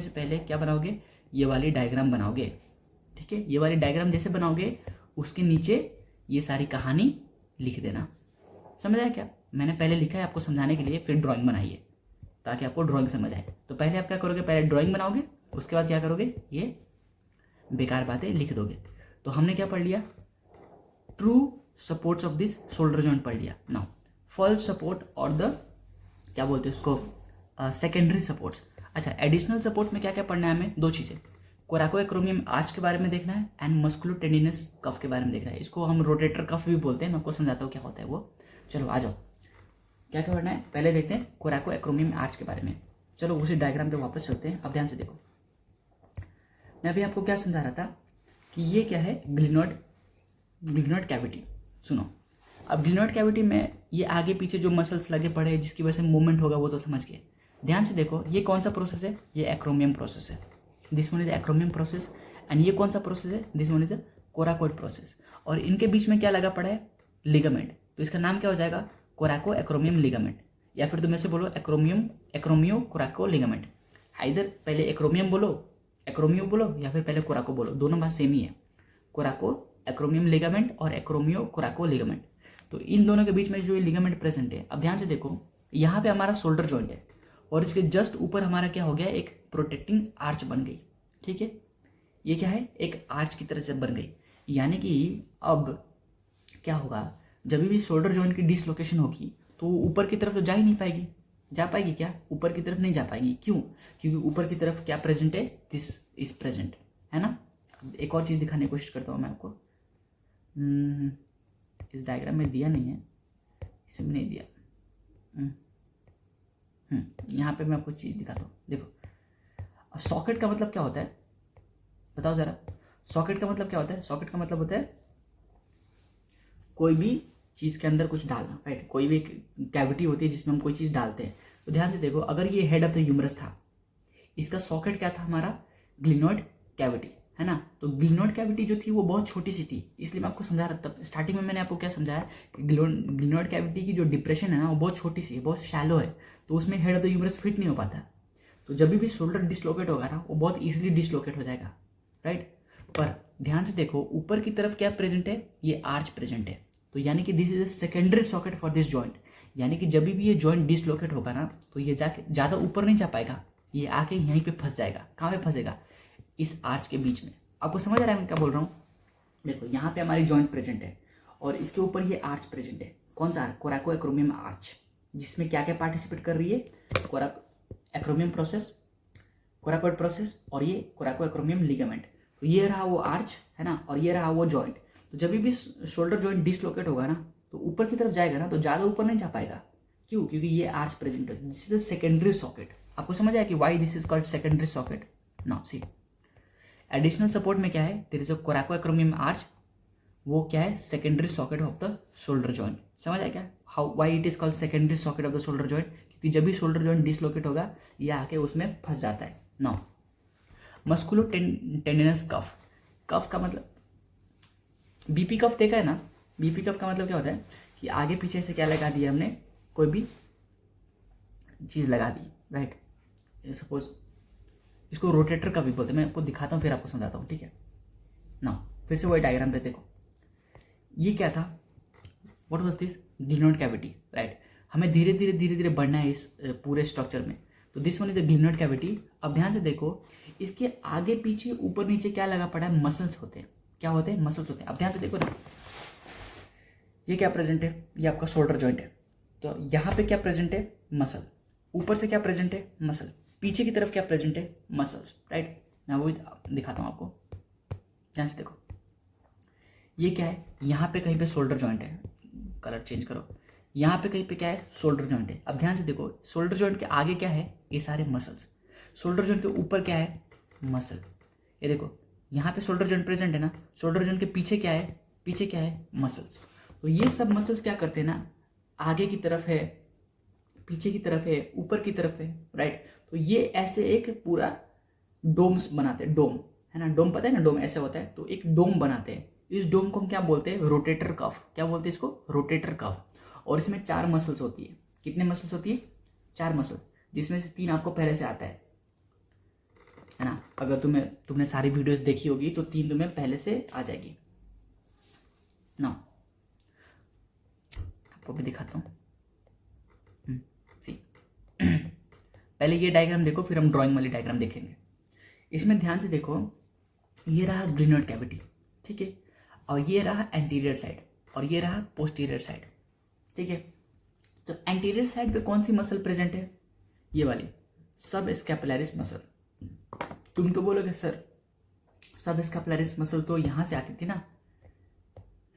पहले क्या बनाओगे, ये वाली डायग्राम बनाओगे। ठीक है, ये वाली डायग्राम जैसे बनाओगे उसके नीचे ये सारी कहानी लिख देना। समझ आया क्या, मैंने पहले लिखा है आपको समझाने के लिए, फिर ड्राइंग बनाइए ताकि आपको ड्राइंग समझ आए। तो पहले आप क्या करोगे, पहले ड्राइंग बनाओगे, उसके बाद क्या करोगे, ये बेकार बातें लिख दोगे। तो हमने क्या पढ़ लिया, true supports of this shoulder joint पढ़ लिया। नाउ फॉल्स सपोर्ट और द क्या बोलते हैं उसको, सेकेंडरी सपोर्ट्स। अच्छा, एडिशनल सपोर्ट में क्या क्या पढ़ना है हमें, दो चीज़ें, कोराकोएक्रोमियम आर्च के बारे में देखना है एंड मस्कुलोटेंडिनस कफ के बारे में देखना है। इसको हम रोटेटर कफ भी बोलते हैं, मैं आपको समझाता हूँ क्या होता है वो। चलो आ जाओ, क्या क्या पढ़ना है, पहले देखते हैं कोराकोएक्रोमियम आर्च के बारे में। चलो उसी डायग्राम पे वापस चलते हैं। अब ध्यान से देखो, मैं अभी आपको क्या समझा रहा था कि ये क्या है, ग्लिनॉइड कैविटी। सुनो, अब ग्लिनॉइड कैविटी में ये आगे पीछे जो मसल्स लगे पड़े हैं जिसकी वजह से मूवमेंट होगा वो तो समझ गए। ध्यान से देखो, ये कौन सा प्रोसेस है, ये एक्रोमियम प्रोसेस है, this one is एक्रोमियम process. And ये कौन सा प्रोसेस है, this one is a coracoid process. और इनके बीच में क्या लगा पड़ा है, लिगामेंट। तो इसका नाम क्या हो जाएगा, कोराकोएक्रोमियम लिगामेंट, या फिर तुम ऐसे बोलो एक्रोमियो कोराको लिगामेंट। आइदर पहले एक्रोमियो बोलो या फिर पहले कोराको बोलो, दोनों बात सेम ही है, कोराकोएक्रोमियम लिगामेंट और एक्रोमियो कोराको लिगामेंट। तो इन दोनों के बीच में जो ये लिगामेंट प्रेजेंट है, अब ध्यान से देखो, यहाँ पे हमारा शोल्डर जॉइंट है और इसके जस्ट ऊपर हमारा क्या हो गया, एक प्रोटेक्टिंग आर्च बन गई। ठीक है, ये क्या है, एक आर्च की तरह से बन गई। यानी कि अब क्या होगा, जब भी शोल्डर जॉइंट की डिसलोकेशन होगी तो ऊपर की तरफ तो जा ही नहीं पाएगी, जा पाएगी क्या, ऊपर की तरफ नहीं जा पाएगी। क्यों, क्योंकि ऊपर की तरफ क्या प्रेजेंट है, दिस इज प्रेजेंट, है ना। एक और चीज़ दिखाने की कोशिश करता हूँ मैं आपको, इस डायग्राम में दिया नहीं है, इसमें नहीं दिया, यहाँ पे मैं आपको चीज़ दिखाता हूँ। देखो, अब सॉकेट का मतलब क्या होता है, बताओ ज़रा, सॉकेट का मतलब क्या होता है, सॉकेट का मतलब होता है कोई भी चीज़ के अंदर कुछ डालना, राइट। कोई भी कैविटी होती है जिसमें हम कोई चीज़ डालते हैं। तो ध्यान से देखो, अगर ये हेड ऑफ द ह्यूमरस था, इसका सॉकेट क्या था, हमारा ग्लिनॉइड कैविटी, है ना। तो ग्लिनॉइड कैविटी जो थी वो बहुत छोटी सी थी, इसलिए मैं आपको समझा रहा था स्टार्टिंग में, मैंने आपको क्या समझाया कि ग्लिनॉइड कैविटी की जो डिप्रेशन है ना वो बहुत छोटी सी है, बहुत शैलो है, तो उसमें head of the humerus fit नहीं हो पाता। तो जब भी शोल्डर डिसलोकेट होगा ना, वो बहुत ईजिली डिसलोकेट हो जाएगा, राइट। पर ध्यान से देखो, ऊपर की तरफ क्या प्रेजेंट है, ये आर्च प्रेजेंट है। तो यानी कि this is a secondary socket for this joint. यानी कि जब भी ये जॉइंट डिसलोकेट होगा ना, तो ये जाके ज़्यादा ऊपर नहीं जा पाएगा, ये आके यहीं पे फंस जाएगा। कहाँ पे फंसेगा, इस आर्च के बीच में। आपको समझ आ रहा है मैं क्या बोल रहा हूँ। देखो, यहाँ पे हमारी जॉइंट प्रेजेंट है और इसके ऊपर ये आर्च प्रेजेंट है। कौन सा, कोराकोएक्रोमियम आर्च, जिसमें क्या क्या पार्टिसिपेट कर रही है, कोराकोएक्रोमियम प्रोसेस, कोराकोइड प्रोसेस और ये कोराकोएक्रोमियम लिगामेंट। तो ये रहा वो आर्च, है ना, और ये रहा वो जॉइंट। तो जब भी शोल्डर जॉइंट डिसलोकेट होगा ना, तो ऊपर की तरफ जाएगा ना, तो ज़्यादा ऊपर नहीं जा पाएगा। क्यों, क्योंकि ये आर्च प्रेजेंट है, this is the secondary socket. आपको समझ आया कि why this is called secondary socket. Now see, additional support में क्या है, देयर इज अ कोराकोएक्रोमियम आर्च, वो क्या है, secondary socket of the shoulder joint. समझ आया क्या, how why it is called secondary socket of the shoulder joint, क्योंकि जब भी शोल्डर जॉइंट डिसलोकेट होगा ये आके उसमें फंस जाता है। नाउ मस्कुलोटेंडिनस कफ, कफ का मतलब बीपी कफ देखा है ना, बीपी कफ का मतलब क्या होता है कि आगे पीछे से क्या लगा दिया हमने, कोई भी चीज़ लगा दी, राइट। सपोज इसको रोटेटर का भी बोलते हैं, मैं आपको दिखाता हूँ फिर आपको समझाता हूँ, ठीक है ना। फिर से वही डायग्राम पे देखो, ये क्या था, what was this, glenoid cavity, right. हमें धीरे धीरे बढ़ना है इस पूरे स्ट्रक्चर में। तो this one is the glenoid cavity. अब ध्यान से देखो, इसके आगे पीछे ऊपर नीचे क्या लगा पड़ा है, मसल्स होते हैं। क्या होते हैं, मसल्स होते हैं। अब ध्यान से देखो ना, ये क्या प्रेजेंट है, ये आपका शोल्डर जॉइंट है। तो यहाँ पे क्या प्रेजेंट है, मसल। ऊपर से क्या प्रेजेंट है, मसल। पीछे की तरफ क्या प्रेजेंट है, मसल्स, राइट। मैं वो दिखाता हूँ आपको, ध्यान से देखो। ये क्या है, यहाँ पे कहीं पे शोल्डर जॉइंट है, कलर चेंज करो। यहाँ पे कहीं पे क्या है, शोल्डर जॉइंट है। अब ध्यान से देखो, शोल्डर जॉइंट के आगे क्या है, ये सारे मसल्स। शोल्डर जॉइंट के ऊपर क्या है, मसल। ये देखो, यहाँ पे शोल्डर जॉइंट प्रेजेंट है ना, शोल्डर जॉइंट के पीछे क्या है, पीछे क्या है, मसल्स। तो तो ये सब मसल्स क्या करते हैं ना, आगे की तरफ है, पीछे की तरफ है, ऊपर की तरफ है, राइट। तो ये ऐसे एक पूरा डोम्स बनाते हैं, डोम है ना, डोम पता है ना, डोम ऐसा होता है, तो एक डोम बनाते हैं। इस डोम को हम क्या बोलते हैं, रोटेटर कफ। क्या बोलते हैं इसको, रोटेटर कफ। और इसमें 4 मसल्स होती है। कितने मसल्स होती है, 4 मसल, जिसमें से 3 आपको पहले से आता है ना। अगर तुमने सारी वीडियोस देखी होगी तो 3 तुम्हें पहले से आ जाएगी ना। आपको भी दिखाता हूँ। पहले ये डायग्राम देखो, फिर हम ड्राइंग वाली डायग्राम देखेंगे। इसमें ध्यान से देखो, ये रहा ग्लिनोइड कैविटी, ठीक है, और ये रहा एंटीरियर साइड, और ये रहा पोस्टीरियर साइड, ठीक है। तो एंटीरियर साइड पे कौन सी मसल प्रेजेंट है, ये वाली सब स्कैपुलरिस मसल। तुम तो बोलोगे सर सब स्कैपुलरिस मसल तो यहाँ से आती थी ना,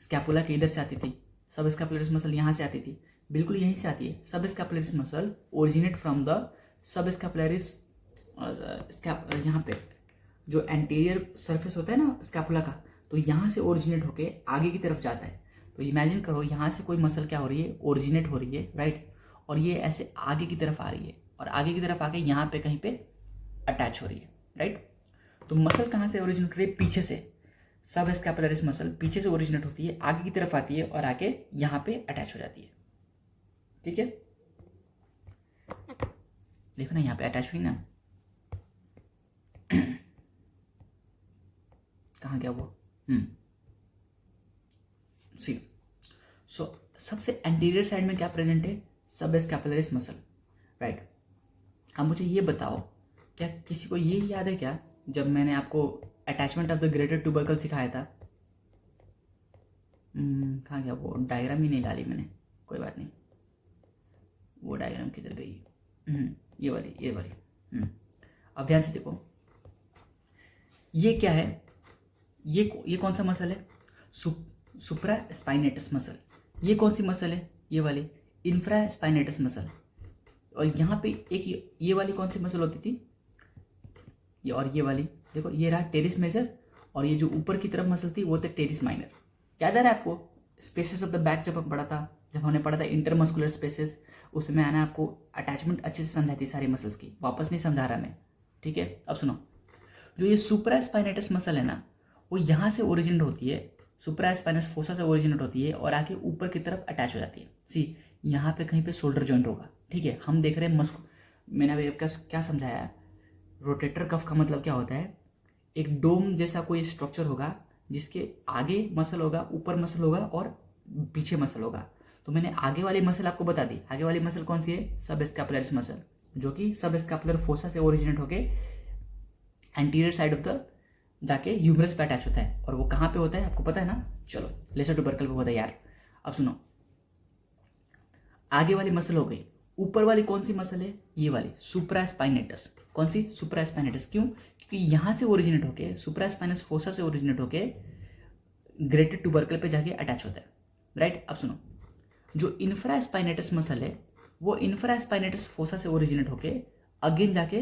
स्कैपुला के इधर से आती थी, सब स्कैपुलरिस मसल यहाँ से आती थी। बिल्कुल यहीं से आती है। Subscapularis muscle originate from the subscapularis, यहाँ पे जो एंटीरियर सरफेस होता है ना स्कैपुला का, तो यहाँ से ओरिजिनेट होके आगे की तरफ जाता है। तो इमेजिन करो यहाँ से कोई मसल क्या हो रही है, ओरिजिनेट हो रही है, राइट, और ये ऐसे आगे की तरफ आ रही है, और आगे की तरफ आके यहाँ पे कहीं पे अटैच हो रही है, राइट। तो मसल कहाँ से ओरिजिनेट हो रही है, पीछे से। सब स्कैपुलरिस मसल पीछे से ओरिजिनेट होती है, आगे की तरफ आती है और आके यहाँ पे अटैच हो जाती है, ठीक है। देखो ना यहाँ पे अटैच हुई ना, कहाँ गया वो, सी। सो सबसे एंटीरियर साइड में क्या प्रेजेंट है, सब स्कैपुलरिस मसल, राइट। अब मुझे ये बताओ, क्या किसी को ये याद है क्या, जब मैंने आपको attachment of the greater tubercle सिखाया था, कहाँ गया वो, डायग्राम ही नहीं डाली मैंने, कोई बात नहीं, वो डायग्राम किधर गई, ये वाली। अब ध्यान से देखो, ये क्या है, ये कौन सा मसल है, सुप्रा स्पाइनेटस मसल। ये कौन सी मसल है, ये वाली इंफ्रा स्पाइनेटस मसल। और यहाँ पे एक ये वाली कौन सी मसल होती थी, ये, और ये वाली देखो, ये रहा टेरिस मेजर, और ये जो ऊपर की तरफ मसल थी वो थे टेरिस माइनर। याद आ रहा है आपको, स्पेसेस ऑफ द बैक जब हमने पढ़ा था इंटरमस्कुलर स्पेसेस, उसमें आना आपको अटैचमेंट अच्छे से समझाई थी सारी मसल्स की, वापस नहीं समझा रहा मैं, ठीक है। अब सुनो, जो ये सुप्रा स्पाइनेटस मसल है ना, वो यहाँ से ओरिजिनेट होती है, सुप्रा स्पाइनस फोसा से ओरिजिनेट होती है और आके ऊपर की तरफ अटैच हो जाती है। सी, यहाँ पे कहीं पे शोल्डर जॉइंट होगा, ठीक है। हम देख रहे हैं मैंने अभी क्या समझाया, रोटेटर कफ का मतलब क्या होता है, एक डोम जैसा कोई स्ट्रक्चर होगा जिसके आगे मसल होगा, ऊपर मसल होगा और पीछे मसल होगा। तो मैंने आगे वाली मसल आपको बता दी। आगे वाली मसल कौन सी है, सब स्कैपुलरिस मसल, जो कि सब स्कैपुलर फोसा से ओरिजिनेट होके एंटीरियर साइड ऑफ द जाके ह्यूमरस पे अटैच होता है। और वो कहाँ पे होता है आपको पता है ना, चलो लेसर ट्यूबरकल पे होता है यार। अब सुनो, आगे वाली मसल हो गई, ऊपर वाली कौन सी मसल है, ये वाली सुप्रा स्पाइनेटस। कौन सी, सुप्रा स्पाइनेटस। क्यों, क्योंकि यहाँ से ओरिजिनेट होके, सुप्रा स्पाइनस फोसा से ओरिजिनेट होके ग्रेटर ट्यूबरकल पे जाके अटैच होता है, राइट। अब सुनो, जो इंफ्रा स्पाइनेटस मसल है वो इंफ्रा स्पाइनेटस फोसा से ओरिजिनेट होके अगेन जाके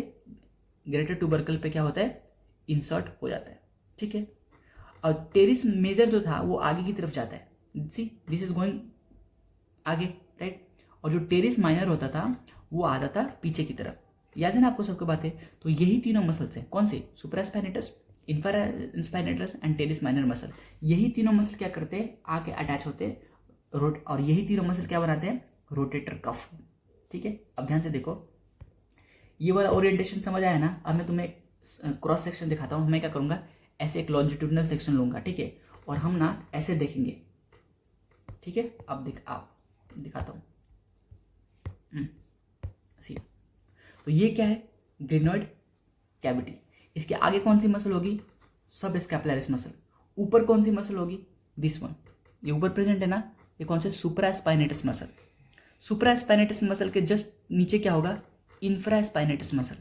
ग्रेटर ट्यूबरकल पे क्या होता है, इंसर्ट हो जाता है, ठीक है। और टेरिस मेजर जो था वो आगे की तरफ जाता है, सी दिस इज गोइंग आगे, राइट। और जो टेरिस माइनर होता था वो आता था पीछे की तरफ। याद है ना आपको सबको बातें। तो यही तीनों मसल्स हैं, कौन सी, supraspinatus, infraspinatus and teres minor muscle. यही तीनों मसल क्या करते हैं, आके अटैच होते हैं रोट, और यही तीनों मसल क्या बनाते हैं, रोटेटर कफ, ठीक है। अब ध्यान से देखो, ये वाला ओरिएंटेशन समझ आया ना। अब मैं तुम्हें क्रॉस सेक्शन दिखाता हूँ। मैं क्या करूँगा, ऐसे एक लॉन्जिट्यूडनल सेक्शन लूँगा, ठीक है, और हम ना ऐसे देखेंगे, ठीक है। अब दिखाता हूँ, सी। तो ये क्या है, ग्लिनोइड कैविटी। इसके आगे कौन सी मसल होगी, सब स्कैपुलरिस मसल। ऊपर कौन सी मसल होगी, दिस वन, ये ऊपर प्रेजेंट है ना, ये कौन से, सुप्रा स्पाइनेटस मसल। सुप्रा स्पाइनेटस मसल के जस्ट नीचे क्या होगा, इंफ्रा स्पाइनेटस मसल,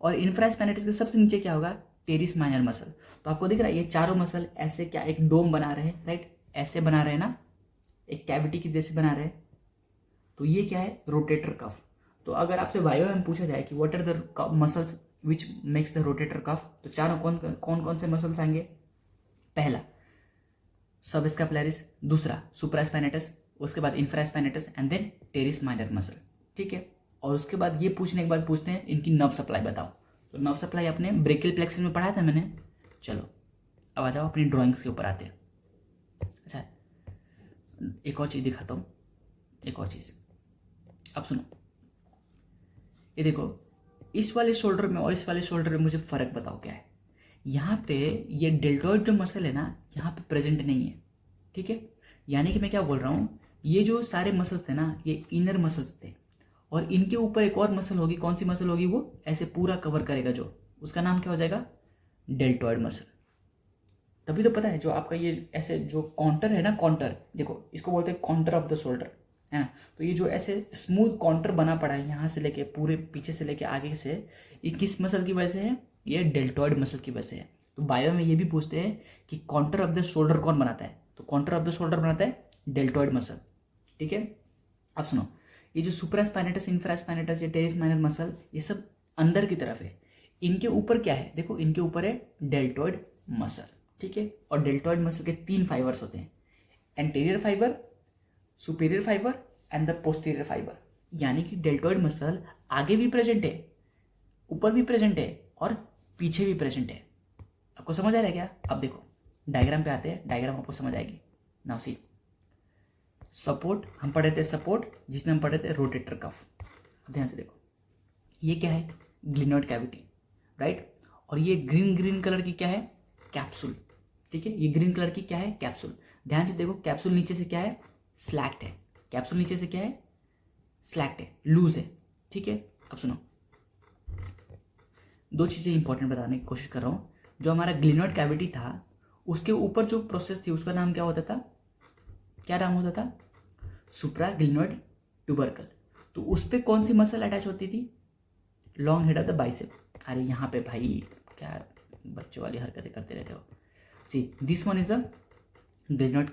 और इंफ्रा स्पाइनेटस के सबसे नीचे क्या होगा, टेरिस माइनर मसल। तो आपको दिख रहा है ये चारों मसल ऐसे क्या एक डोम बना रहे हैं, राइट, ऐसे बना रहे हैं ना, एक कैविटी की जैसे बना रहे हैं। तो ये क्या है, रोटेटर कफ। तो अगर आपसे वाइवा में पूछा जाए कि what are the muscles which makes the rotator cuff, तो चारों कौन कौन से मसल्स आएंगे, पहला सबस्कैपुलरिस, दूसरा सुप्रास्पाइनेटस, उसके बाद infraspinatus and then teres minor muscle, ठीक है। और उसके बाद ये पूछने के बाद पूछते हैं इनकी नर्व सप्लाई बताओ। तो नर्व सप्लाई अपने ब्रेकियल प्लेक्सस में पढ़ाया था मैंने। चलो अब आ जाओ अपनी ड्राइंग्स के ऊपर आते हैं। अच्छा एक और चीज़ दिखाता हूँ, एक और चीज़ अब सुनो। ये देखो इस वाले शोल्डर में और इस वाले शोल्डर में मुझे फ़र्क बताओ क्या है। यहाँ पे ये डेल्टॉइड जो मसल है ना यहाँ पे प्रेजेंट नहीं है, ठीक है। यानी कि मैं क्या बोल रहा हूँ, ये जो सारे मसल्स थे ना ये इनर मसल्स थे और इनके ऊपर एक और मसल होगी। कौन सी मसल होगी? वो ऐसे पूरा कवर करेगा जो, उसका नाम क्या हो जाएगा? Deltoid muscle. तभी तो पता है जो आपका ये ऐसे जो काउंटर है ना, काउंटर देखो इसको बोलते हैं काउंटर ऑफ द शोल्डर, है ना। तो ये जो ऐसे स्मूथ काउंटर बना पड़ा है यहाँ से लेके पूरे पीछे से लेके आगे से, ये किस मसल की वजह से है? ये डेल्टॉइड मसल की वजह से है। तो बायो में ये भी पूछते हैं कि काउंटर ऑफ द शोल्डर कौन बनाता है? तो काउंटर ऑफ द शोल्डर बनाता है डेल्टॉइड मसल, ठीक है। अब सुनो, ये जो सुप्रास्पाइनेटस, इंफ्रास्पाइनेटस, ये टेरिस माइनर मसल, ये सब अंदर की तरफ है। इनके ऊपर क्या है? देखो इनके ऊपर है डेल्टॉइड मसल, ठीक है। और डेल्टॉइड मसल के 3 फाइबर्स होते हैं, anterior fibre, superior fibre and the posterior fibre. यानी कि डेल्टॉइड मसल आगे भी प्रेजेंट है, ऊपर भी प्रेजेंट है और पीछे भी प्रेजेंट है। आपको समझ आ रहा है क्या? अब देखो डायग्राम पे आते हैं, डायग्राम आपको समझ आएगी। नाउ सी, सपोर्ट हम पढ़े थे, सपोर्ट जिसमें हम पढ़े थे रोटेटर कफ। अब ध्यान से देखो ये क्या है? Glenoid cavity, right. और ये ग्रीन ग्रीन कलर की क्या है? कैप्सूल, ठीक है। ये ग्रीन कलर की क्या है? कैप्सूल। ध्यान से देखो कैप्सूल नीचे से क्या है? स्लैक्ट है। कैप्सूल नीचे से क्या है? स्लैक्ट है, लूज है, ठीक है। अब सुनो, दो चीज़ें इंपॉर्टेंट बताने की कोशिश कर रहा हूँ। जो हमारा ग्लिनोइड कैविटी था उसके ऊपर जो प्रोसेस थी उसका नाम क्या होता था? क्या नाम होता था? सुप्रा ग्लिनोइड ट्यूबरकल। तो उस पर कौन सी मसल अटैच होती थी? Long head of the bicep. अरे यहाँ पे भाई क्या बच्चों वाली हरकतें करते रहते हो। सी this one is the glenoid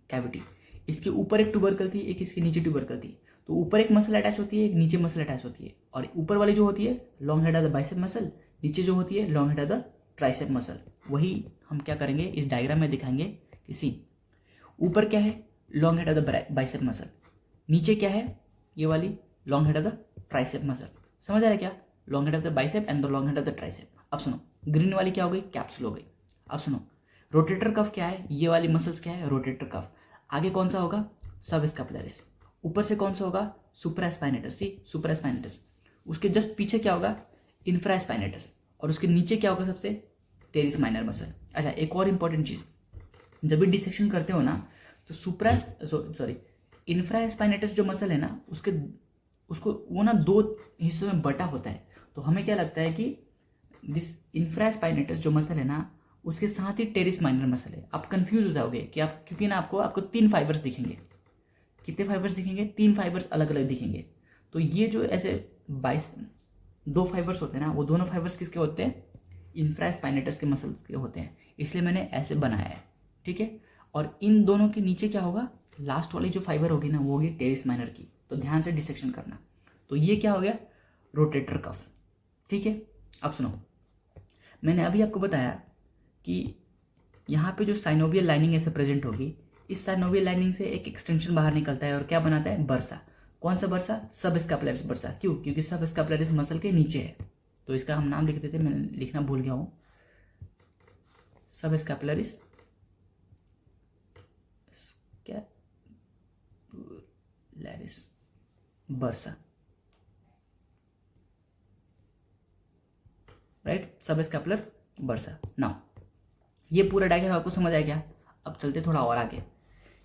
cavity. इसके ऊपर एक ट्यूबरकल थी, एक इसके नीचे ट्यूबरकल थी। तो ऊपर एक मसल अटैच होती है, एक नीचे मसल अटैच होती है। और ऊपर वाली जो होती है long head of the bicep muscle, नीचे जो होती है long head of the tricep muscle. वही हम क्या करेंगे इस डायग्राम में दिखाएंगे कि सी ऊपर क्या है? Long head of the bicep muscle. नीचे क्या है? ये वाली long head of the tricep muscle. समझ आ रहा है क्या? Long head of the bicep and the long head of the tricep. अब सुनो, ग्रीन वाली क्या हो गई? कैप्सूल हो गई। अब सुनो, रोटेटर कफ क्या है? ये वाली मसल्स क्या है? Rotator cuff. आगे कौन सा होगा? सबस्कैपुलरिस। ऊपर से कौन सा होगा? सुप्रास्पाइनेटस। सी सुप्रास्पाइनेटस। उसके जस्ट पीछे क्या होगा? इंफ्रास्पाइनेटस। और उसके नीचे क्या होगा सबसे? Terrace minor muscle. अच्छा एक और इंपॉर्टेंट चीज़, जब भी डिसेक्शन करते हो ना तो इंफ्रास्पाइनेटस जो मसल है ना उसको वो ना 2 हिस्सों में बटा होता है। तो हमें क्या लगता है कि दिस इंफ्रास्पाइनेटस जो मसल है ना उसके साथ ही टेरिस माइनर मसल है। आप कंफ्यूज हो जाओगे कि आप, क्योंकि ना आपको 3 फाइबर्स दिखेंगे। कितने फाइबर्स दिखेंगे? 3 फाइबर्स अलग अलग दिखेंगे। तो ये जो ऐसे 2 फाइबर्स होते हैं ना, वो दोनों फाइबर्स किसके होते हैं? इंफ्रास्पाइनेटस के मसल्स के होते हैं। इसलिए मैंने ऐसे बनाया है, ठीक है। और इन दोनों के नीचे क्या होगा? लास्ट वाली जो फाइबर होगी ना वो होगी टेरिस माइनर की। तो ध्यान से डिसेक्शन करना। तो ये क्या हो गया? रोटेटर कफ, ठीक है। अब सुनो, मैंने अभी आपको बताया कि यहाँ पे जो साइनोवियल लाइनिंग ऐसे प्रेजेंट होगी, इस साइनोवियल लाइनिंग से एक एक्सटेंशन बाहर निकलता है और क्या बनाता है? बर्सा। कौन सा बर्सा? Subscapularis bursa. क्यों? क्योंकि सबस्कैपुलरिस मसल के नीचे है। तो इसका हम नाम लिखते थे, मैं लिखना भूल गया हूँ, subscapularis scapularis bursa, right. Subscapular bursa. Now ये पूरा डायग्राम आपको समझ आ गया। अब चलते थोड़ा और आगे।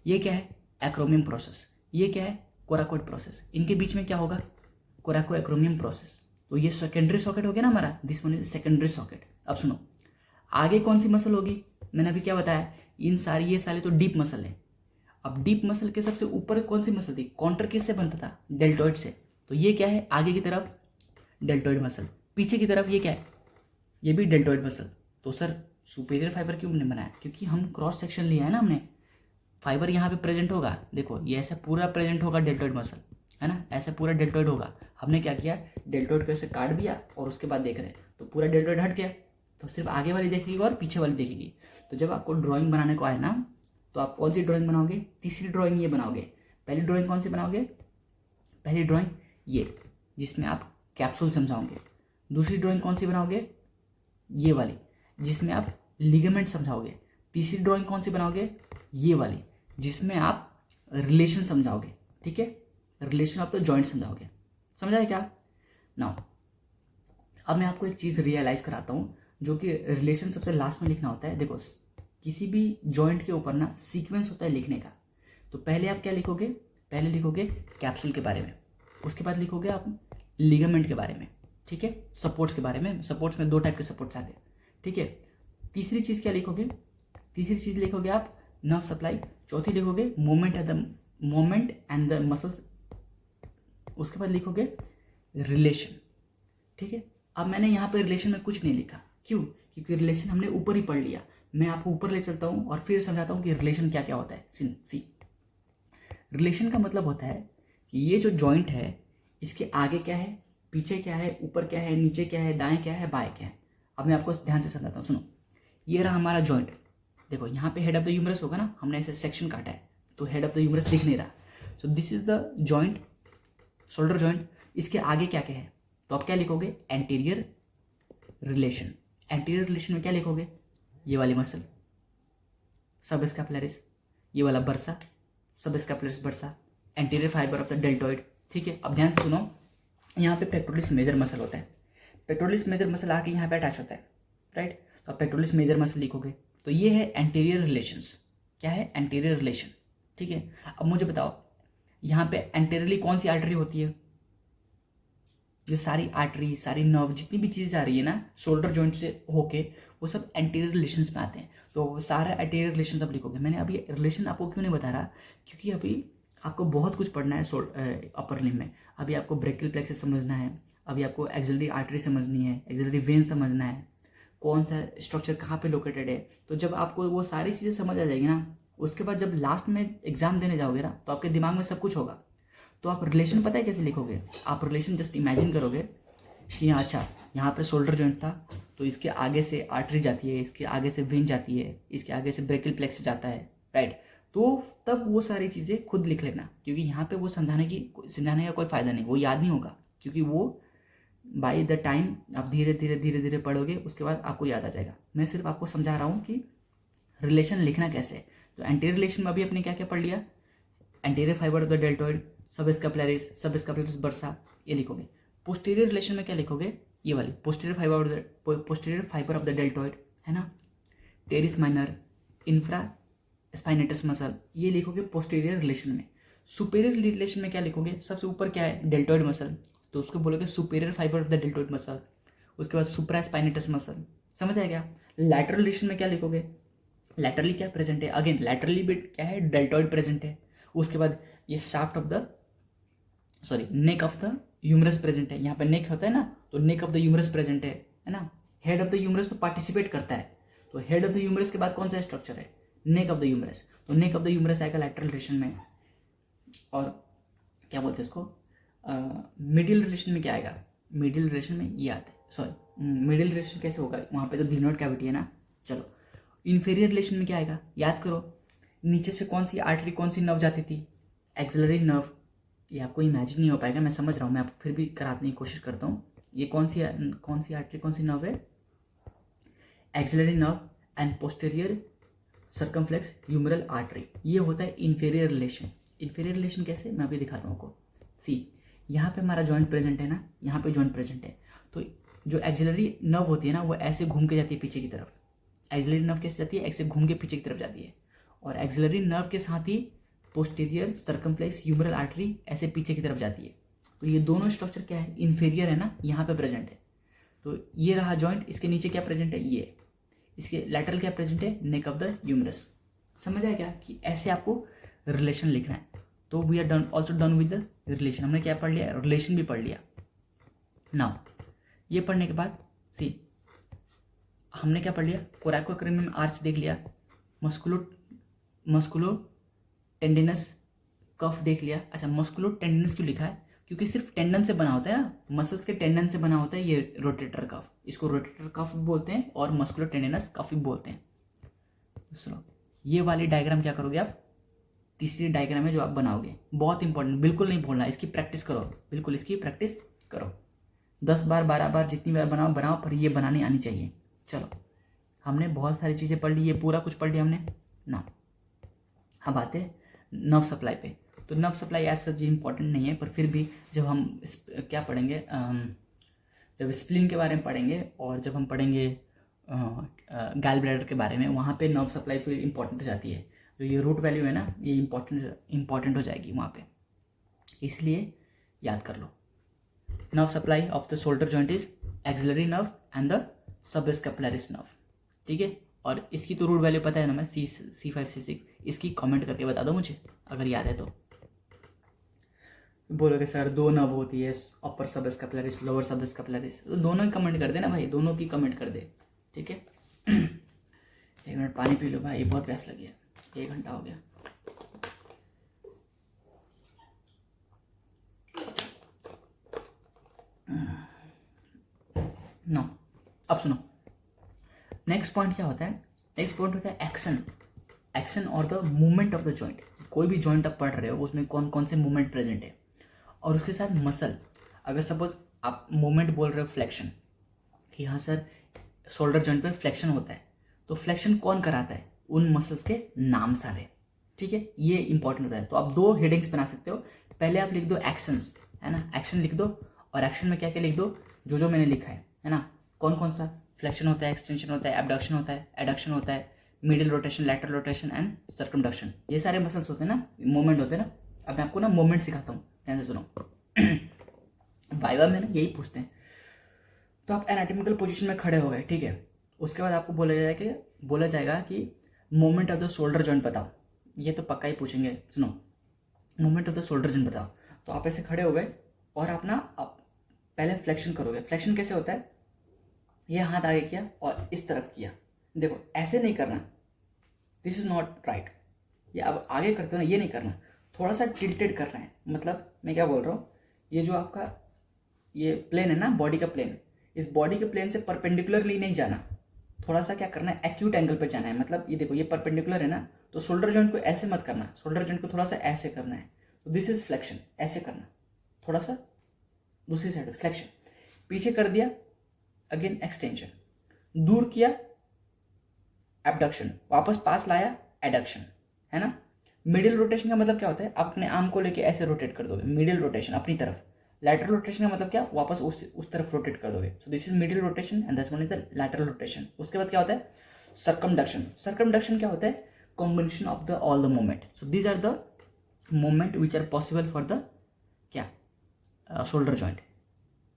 ये क्या है? एक्रोमियम प्रोसेस। ये क्या है? Coracoid process. इनके बीच में क्या होगा? कोराको एक्रोमियम प्रोसेस। तो ये सेकेंडरी सॉकेट हो गया ना हमारा, this one is secondary socket. अब सुनो, आगे कौन सी मसल होगी? मैंने अभी क्या बताया, इन सारी ये सारे तो डीप मसल है। अब डीप मसल के सबसे ऊपर कौन सी मसल थी? काउंटर किससे बनता था? डेल्टॉइड से। तो ये क्या है? आगे की तरफ डेल्टॉइड मसल, पीछे की तरफ ये क्या है? ये भी डेल्टॉइड मसल। तो सर सुपीरियर फाइबर क्यों हमने बनाया? क्योंकि हम क्रॉस सेक्शन लिया है ना हमने, फाइबर यहाँ पे प्रेजेंट होगा। देखो ये ऐसा पूरा प्रेजेंट होगा डेल्टॉइड मसल, है ना, ऐसे पूरा डेल्टॉइड होगा। हमने क्या किया? डेल्टॉइड को ऐसे काट दिया और उसके बाद देख रहे हैं तो पूरा डेल्टॉइड हट गया। तो सिर्फ आगे वाली देखेगी और पीछे वाली देखेगी। तो जब आपको ड्राइंग बनाने को आए ना तो आप कौन सी ड्राइंग बनाओगे? तीसरी ड्राइंग ये बनाओगे। पहली ड्राइंग कौन सी बनाओगे? पहली ड्राइंग ये जिसमें आप कैप्सूल समझाओगे। दूसरी ड्राइंग कौन सी बनाओगे? ये वाली जिसमें आप लिगामेंट समझाओगे। तीसरी ड्राइंग कौन सी बनाओगे? ये वाली जिसमें आप रिलेशन समझाओगे। ठीक है, रिलेशन ऑफ द जॉइंट समझाओगे। समझ आया क्या? नाउ अब मैं आपको एक चीज़ रियलाइज़ कराता हूँ, जो कि रिलेशन सबसे लास्ट में लिखना होता है। देखो, किसी भी जॉइंट के ऊपर ना सीक्वेंस होता है लिखने का। तो पहले आप क्या लिखोगे? पहले लिखोगे कैप्सूल के बारे में, उसके बाद लिखोगे आप लिगामेंट के बारे में। ठीक है, सपोर्ट्स के बारे में। सपोर्ट्स में 2 टाइप के सपोर्ट्स आते हैं। ठीक है, तीसरी चीज़ क्या लिखोगे? तीसरी चीज़ लिखोगे आप नर्व सप्लाई। चौथी लिखोगे मोमेंट एंड द मसल्स। उसके बाद लिखोगे रिलेशन। ठीक है, अब मैंने यहाँ पे रिलेशन में कुछ नहीं लिखा। क्यों? क्योंकि रिलेशन हमने ऊपर ही पढ़ लिया। मैं आपको ऊपर ले चलता हूँ और फिर समझाता हूँ कि रिलेशन क्या क्या होता है। सी रिलेशन का मतलब होता है कि ये जो जॉइंट है इसके आगे क्या है, पीछे क्या है, ऊपर क्या है, नीचे क्या है, दाएं क्या है, बाएं क्या है। अब मैं आपको ध्यान से समझाता हूँ। सुनो, ये रहा हमारा जॉइंट। देखो यहाँ पे हेड ऑफ द ह्यूमरस होगा ना, हमने ऐसे सेक्शन काटा है तो हेड ऑफ द ह्यूमरस दिख नहीं रहा। सो this is the joint, shoulder joint. इसके आगे क्या क्या है? तो आप क्या लिखोगे? Anterior relation. एंटीरियर रिलेशन में क्या लिखोगे? ये वाली मसल सब स्कैपुलरिस, ये वाला bursa subscapularis bursa, anterior fibre of the deltoid. ठीक है, अब ध्यान से सुनो, यहाँ पे पेक्टोरलिस मेजर मसल होता है। पेक्टोरलिस मेजर मसल आके यहाँ पे अटैच होता है, राइट? तो आप पेक्टोरलिस मेजर मसल लिखोगे। तो ये है एंटीरियर रिलेशंस। क्या है? Anterior relation. ठीक है, अब मुझे बताओ यहाँ पे एंटीरियरली कौन सी आर्टरी होती है? जो सारी आर्टरी, सारी नर्व, जितनी भी चीज़ें आ रही है ना शोल्डर जॉइंट से होके, वो सब एंटीरियर रिलेशंस में आते हैं। तो वो सारा एंटीरियर रिलेशंस आप लिखोगे। मैंने अभी रिलेशन आपको क्यों नहीं बता रहा? क्योंकि अभी आपको बहुत कुछ पढ़ना है अपर लिम्ब में। अभी आपको ब्रेकियल प्लेक्सस समझना है, अभी आपको एक्सिलरी आर्टरी समझनी है, एक्सिलरी वेन समझना है, कौन सा स्ट्रक्चर कहाँ पे लोकेटेड है। तो जब आपको वो सारी चीज़ें समझ आ जाएगी ना, उसके बाद जब लास्ट में एग्जाम देने जाओगे ना, तो आपके दिमाग में सब कुछ होगा। तो आप रिलेशन पता है कैसे लिखोगे? आप रिलेशन जस्ट इमेजिन करोगे कि हाँ अच्छा, यहाँ पे शोल्डर जॉइंट था तो इसके आगे से आर्टरी जाती है, इसके आगे से वेन जाती है, इसके आगे से ब्रेकियल प्लेक्सस जाता है, राइट? तो तब वो सारी चीज़ें खुद लिख लेना, क्योंकि यहाँ पे वो समझाने का कोई फ़ायदा नहीं, वो याद नहीं होगा। क्योंकि वो बाय द टाइम आप धीरे धीरे पढ़ोगे, उसके बाद आपको याद आ जाएगा। मैं सिर्फ आपको समझा रहा हूँ कि रिलेशन लिखना कैसे है। तो एंटीरियर रिलेशन में अभी अपने क्या क्या पढ़ लिया? Anterior fibre of the deltoid, सब स्कैपुलरिस बर्सा, ये लिखोगे। पोस्टीरियर रिलेशन में क्या लिखोगे? ये वाली posterior fibre of the deltoid, है ना? Teres minor, infra spinatus muscle, ये लिखोगे पोस्टीरियर रिलेशन में। सुपेरियर रिलेशन में क्या लिखोगे? सबसे ऊपर क्या है? डेल्टॉइड मसल, तो उसको बोलोगे superior fibre of the deltoid muscle. उसके बाद सुप्रा स्पाइनेटस मसल। समझ आएगा? लैटरल रिलेशन में क्या लिखोगे? लैटरली क्या प्रेजेंट है? अगेन लैटरली भी क्या है? डेल्टॉइड प्रेजेंट है। उसके बाद ये shaft of the neck of the humerus present है। यहाँ पे नेक होता है ना, तो neck of the humerus present है ना? हेड ऑफ द ह्यूमरस तो पार्टिसिपेट करता है, तो हेड ऑफ द ह्यूमरस के बाद कौन सा स्ट्रक्चर है? Neck of the humerus. तो नेक ऑफ द ह्यूमरस आएगा लैटरल रिलेशन में। और क्या बोलते हैं इसको? मिडिल रिलेशन में क्या आएगा? मिडिल रिलेशन में ये आता है, मिडिल रिलेशन कैसे होगा? वहाँ पे तो ग्लिनोइड कैविटी है ना। चलो, इन्फीरियर रिलेशन में क्या आएगा? याद करो, नीचे से कौन सी आर्टरी, कौन सी नर्व जाती थी? Axillary nerve. ये आपको इमेजिन नहीं हो पाएगा, मैं समझ रहा हूँ, मैं आपको फिर भी कराने की कोशिश करता हूँ। ये कौन सी आर्टरी, कौन सी नर्व है? Axillary nerve and posterior circumflex humeral artery. ये होता है इन्फीरियर रिलेशन। इन्फीरियर रिलेशन कैसे? मैं अभी दिखाता हूँ आपको। सी, यहाँ पे हमारा जॉइंट प्रेजेंट है ना, यहाँ पे जॉइंट प्रेजेंट है, तो जो एक्सिलरी नर्व होती है ना, वो ऐसे घूम के जाती है पीछे की तरफ। एक्सिलरी नर्व कैसे जाती है? ऐसे घूम के पीछे की तरफ जाती है। और एक्सिलरी नर्व के साथ ही पोस्टीरियर सर्कमफ्लेक्स ह्यूमरल आर्टरी ऐसे पीछे की तरफ जाती है। तो ये दोनों स्ट्रक्चर क्या है? इन्फीरियर है ना, यहाँ पे प्रेजेंट है। तो ये रहा जॉइंट, इसके नीचे क्या प्रेजेंट है? ये। इसके लैटरल क्या प्रेजेंट है? Neck of the humerus. समझ आया क्या कि ऐसे आपको रिलेशन लिखना है? तो we are also done with the relation. हमने क्या पढ़ लिया? रिलेशन भी पढ़ लिया। नाउ ये पढ़ने के बाद सी, हमने क्या पढ़ लिया? कोरैकोक्रेनियम आर्च देख लिया, मस्कुलो टेंडिनस कफ देख लिया। अच्छा, मस्कुलो टेंडिनस क्यों लिखा है? क्योंकि सिर्फ टेंडन से बना होता है ना, मसल्स के टेंडन से बना होता है ये रोटेटर कफ। इसको रोटेटर कफ भी बोलते हैं और मस्कुलो टेंडिनस कफ भी बोलते हैं। सुनो, ये वाली डायग्राम क्या करोगे आप, तीसरी डायग्राम है जो आप बनाओगे, बहुत इंपॉर्टेंट, बिल्कुल नहीं भूलना, इसकी प्रैक्टिस करो, बिल्कुल इसकी प्रैक्टिस करो, 10 बार 12 बार जितनी बार बनाओ बनाओ, पर ये बनानी आनी चाहिए। चलो हमने बहुत सारी चीज़ें पढ़ ली, ये पूरा कुछ पढ़ लिया हमने ना। अब आते हैं नर्व सप्लाई पे। तो nerve supply as such important नहीं है, पर फिर भी जब हम क्या पढ़ेंगे, जब स्प्लीन के बारे में पढ़ेंगे और जब हम पढ़ेंगे गैल ब्लैडर के बारे में, वहाँ पे नर्व सप्लाई फिर इंपॉर्टेंट हो जाती है। जो ये रूट वैल्यू है ना, ये इंपॉर्टेंट हो जाएगी वहाँ पे, इसलिए याद कर लो। Nerve supply of the shoulder joint is axillary nerve and the subscapularis nerve, ठीक है। और इसकी तो रूट वैल्यू पता है ना, मैं C5 C6, इसकी कमेंट करके बता दो मुझे अगर याद है तो। बोलोगे सर 2 नर्व होती है, अपर सबस्कैपुलरिस लोअर सबस्कैपुलरिस, तो दोनों ही कमेंट कर दे ना भाई, दोनों की कमेंट कर दे, ठीक है। 1 मिनट पानी पी लो भाई, बहुत प्यास लगी है, 1 घंटा हो गया। नो, अब सुनो, नेक्स्ट पॉइंट क्या होता है, नेक्स्ट पॉइंट होता है एक्शन, एक्शन और the movement of the joint. कोई भी जॉइंट आप पढ़ रहे हो उसमें कौन कौन से मूवमेंट प्रेजेंट है, और उसके साथ मसल। अगर सपोज आप मूवमेंट बोल रहे हो फ्लेक्शन, कि हाँ सर शोल्डर जॉइंट पे फ्लेक्शन होता है, तो फ्लेक्शन कौन कराता है, उन मसल्स के नाम सारे, ठीक है, ये इंपॉर्टेंट होता है। तो आप 2 हेडिंग्स बना सकते हो, पहले आप लिख दो एक्शंस, है ना, एक्शन लिख दो, और एक्शन में क्या क्या लिख दो, जो मैंने लिखा है ना, कौन कौन सा फ्लेक्शन होता है, एक्सटेंशन होता है, एबडक्शन होता है, एडक्शन होता है, middle rotation, lateral rotation and circumduction, ये सारे मसल्स होते हैं ना, मूवमेंट होते हैं ना। अब मैं आपको ना मूवमेंट सिखाता हूँ, ध्यान से सुनो। वाइवा में ना यही पूछते हैं। तो आप एनाटॉमिकल पोजीशन में खड़े हो गए, ठीक है, उसके बाद आपको बोला जाएगा कि movement of the shoulder joint बताओ, ये तो पक्का ही पूछेंगे, सुनो, movement of the shoulder joint बताओ। तो आप ऐसे खड़े हो गए और आप पहले फ्लेक्शन करोगे। फ्लेक्शन कैसे होता है, ये हाथ आगे किया और इस तरफ किया, देखो ऐसे नहीं करना, दिस इज नॉट राइट। ये अब आगे करते हो ना, ये नहीं करना, थोड़ा सा टिल्टेड करना है। मतलब मैं क्या बोल रहा हूँ, ये जो आपका ये प्लेन है ना, बॉडी का प्लेन, इस बॉडी के प्लेन से परपेंडिकुलरली नहीं जाना, थोड़ा सा क्या करना है, एक्यूट एंगल पर जाना है। मतलब ये देखो, ये परपेंडिकुलर है ना, तो शोल्डर जॉइंट को ऐसे मत करना, शोल्डर जॉइंट को थोड़ा सा ऐसे करना है। तो दिस इज फ्लेक्शन, ऐसे करना, थोड़ा सा दूसरी साइड फ्लेक्शन, पीछे कर दिया, अगेन एक्सटेंशन, दूर किया एबडक्शन, वापस पास लाया एडक्शन, है ना। मिडिल रोटेशन का मतलब क्या होता है, आप अपने आर्म को लेके ऐसे रोटेट कर दोगे, मिडिल रोटेशन अपनी तरफ। लैटरल रोटेशन का मतलब क्या, वापस उस तरफ रोटेट कर दोगे। सो this is middle rotation and that's one is the lateral rotation. उसके बाद क्या होता है, सर्कमडक्शन। सर्कमडक्शन क्या होता है, combination of the all the movement. So these are the movement which are possible for the क्या शोल्डर जॉइंट।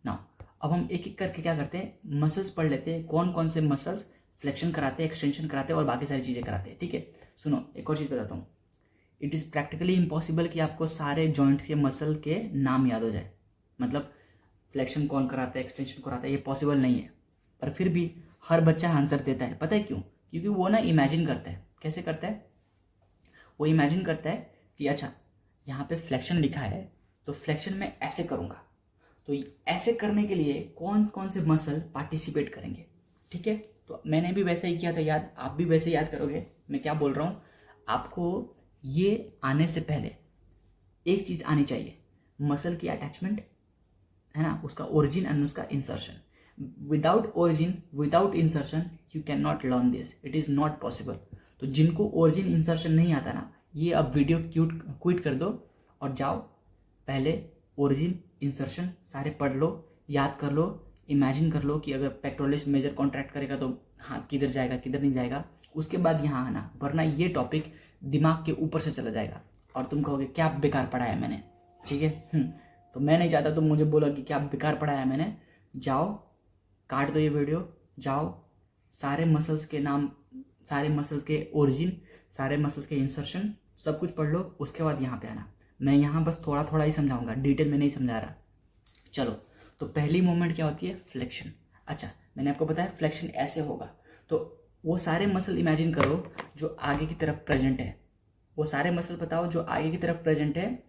नाउ अब हम एक एक करके क्या करते हैं, मसल्स पढ़ लेते हैं, कौन कौन से मसल्स फ्लेक्शन कराते हैं, एक्सटेंशन कराते हैं और बाकी सारी चीज़ें कराते हैं, ठीक है। सुनो एक और चीज़ बताता हूँ, इट इज़ प्रैक्टिकली इम्पॉसिबल कि आपको सारे जॉइंट के मसल के नाम याद हो जाए। मतलब फ्लेक्शन कौन कराता है, एक्सटेंशन कराता है, ये पॉसिबल नहीं है, पर फिर भी हर बच्चा आंसर देता है। पता है क्यों, क्योंकि वो ना इमेजिन करता है। कैसे करता है, वो इमेजिन करता है कि अच्छा यहाँ पे फ्लेक्शन लिखा है, तो फ्लेक्शन में ऐसे करूँगा, तो ऐसे करने के लिए कौन कौन से मसल पार्टिसिपेट करेंगे, ठीक है। तो मैंने भी वैसे ही किया था याद, आप भी वैसे याद करोगे। मैं क्या बोल रहा हूँ, आपको ये आने से पहले एक चीज़ आनी चाहिए, मसल की अटैचमेंट, है ना, उसका ओरिजिन एंड उसका insertion. Without origin, without insertion you can not learn this, it is not possible. तो जिनको ओरिजिन इंसर्शन नहीं आता ना, ये अब वीडियो क्विट कर दो और जाओ पहले ओरिजिन इंसर्शन सारे पढ़ लो, याद कर लो, इमेजिन कर लो कि अगर पेक्टोरलिस मेजर कॉन्ट्रैक्ट करेगा तो हाथ किधर जाएगा किधर नहीं जाएगा, उसके बाद यहाँ आना, वरना ये टॉपिक दिमाग के ऊपर से चला जाएगा और तुम कहोगे क्या बेकार पढ़ाया मैंने, ठीक है। तो मैं नहीं चाहता तुम मुझे बोलो कि क्या बेकार पढ़ाया मैंने। जाओ काट दो ये वीडियो, जाओ सारे मसल्स के नाम, सारे मसल्स के ओरिजिन, सारे मसल्स के इंसर्शन सब कुछ पढ़ लो, उसके बाद यहाँ पे आना। मैं यहाँ बस थोड़ा थोड़ा ही समझाऊंगा, डिटेल में नहीं समझा रहा। चलो तो पहली मूवमेंट क्या होती है, फ्लेक्शन। अच्छा मैंने आपको बताया फ्लेक्शन ऐसे होगा, तो वो सारे मसल इमेजिन करो जो आगे की तरफ प्रेजेंट है, वो सारे मसल बताओ जो आगे की तरफ प्रेजेंट है,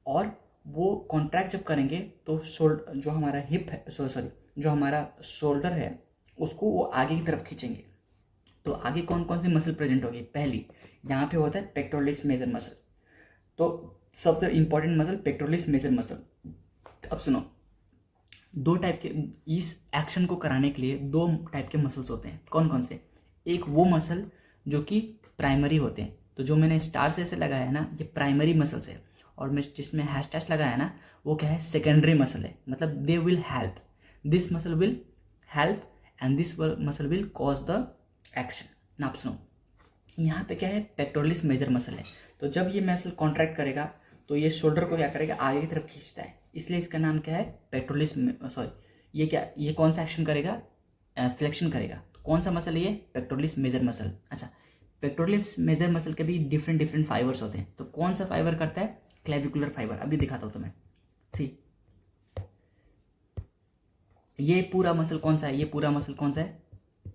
और वो कॉन्ट्रैक्ट जब करेंगे तो जो हमारा हिप है, जो हमारा शोल्डर है उसको वो आगे की तरफ खींचेंगे। तो आगे कौन कौन सी मसल प्रेजेंट होगी? पहली यहाँ पे होता है पेक्टोरलिस मेजर मसल, तो सबसे important muscle pectoralis major muscle. अब सुनो, दो टाइप के, इस एक्शन को कराने के लिए दो टाइप के मसल्स होते हैं। कौन कौन से? एक वो मसल जो कि प्राइमरी होते हैं, तो जो मैंने स्टार से ऐसे लगाया है ना, ये प्राइमरी मसल्स है, और मैं जिसमें हैशटैग लगाया है ना, वो क्या है? सेकेंडरी मसल है। मतलब they will help, this muscle will help and this muscle will cause the action. ना आप सुनो, यहाँ पे क्या है? पेक्टोरलिस मेजर मसल है, तो जब ये मसल कॉन्ट्रैक्ट करेगा तो ये शोल्डर को क्या करेगा? आगे की तरफ खींचता है, इसलिए इसका नाम क्या है? पेक्टोरलिस, सॉरी, ये क्या, ये कौन सा एक्शन करेगा? फ्लेक्शन करेगा। तो कौन सा मसल है ये? Pectoralis major muscle. अच्छा, पेक्टोरलिस मेजर मसल के भी डिफरेंट डिफरेंट फाइबर्स होते हैं, तो कौन सा फाइबर करता है? Clavicular fibre. अभी दिखाता हूँ तुम्हें। सी, ये पूरा मसल कौन सा है? ये पूरा मसल कौन सा है?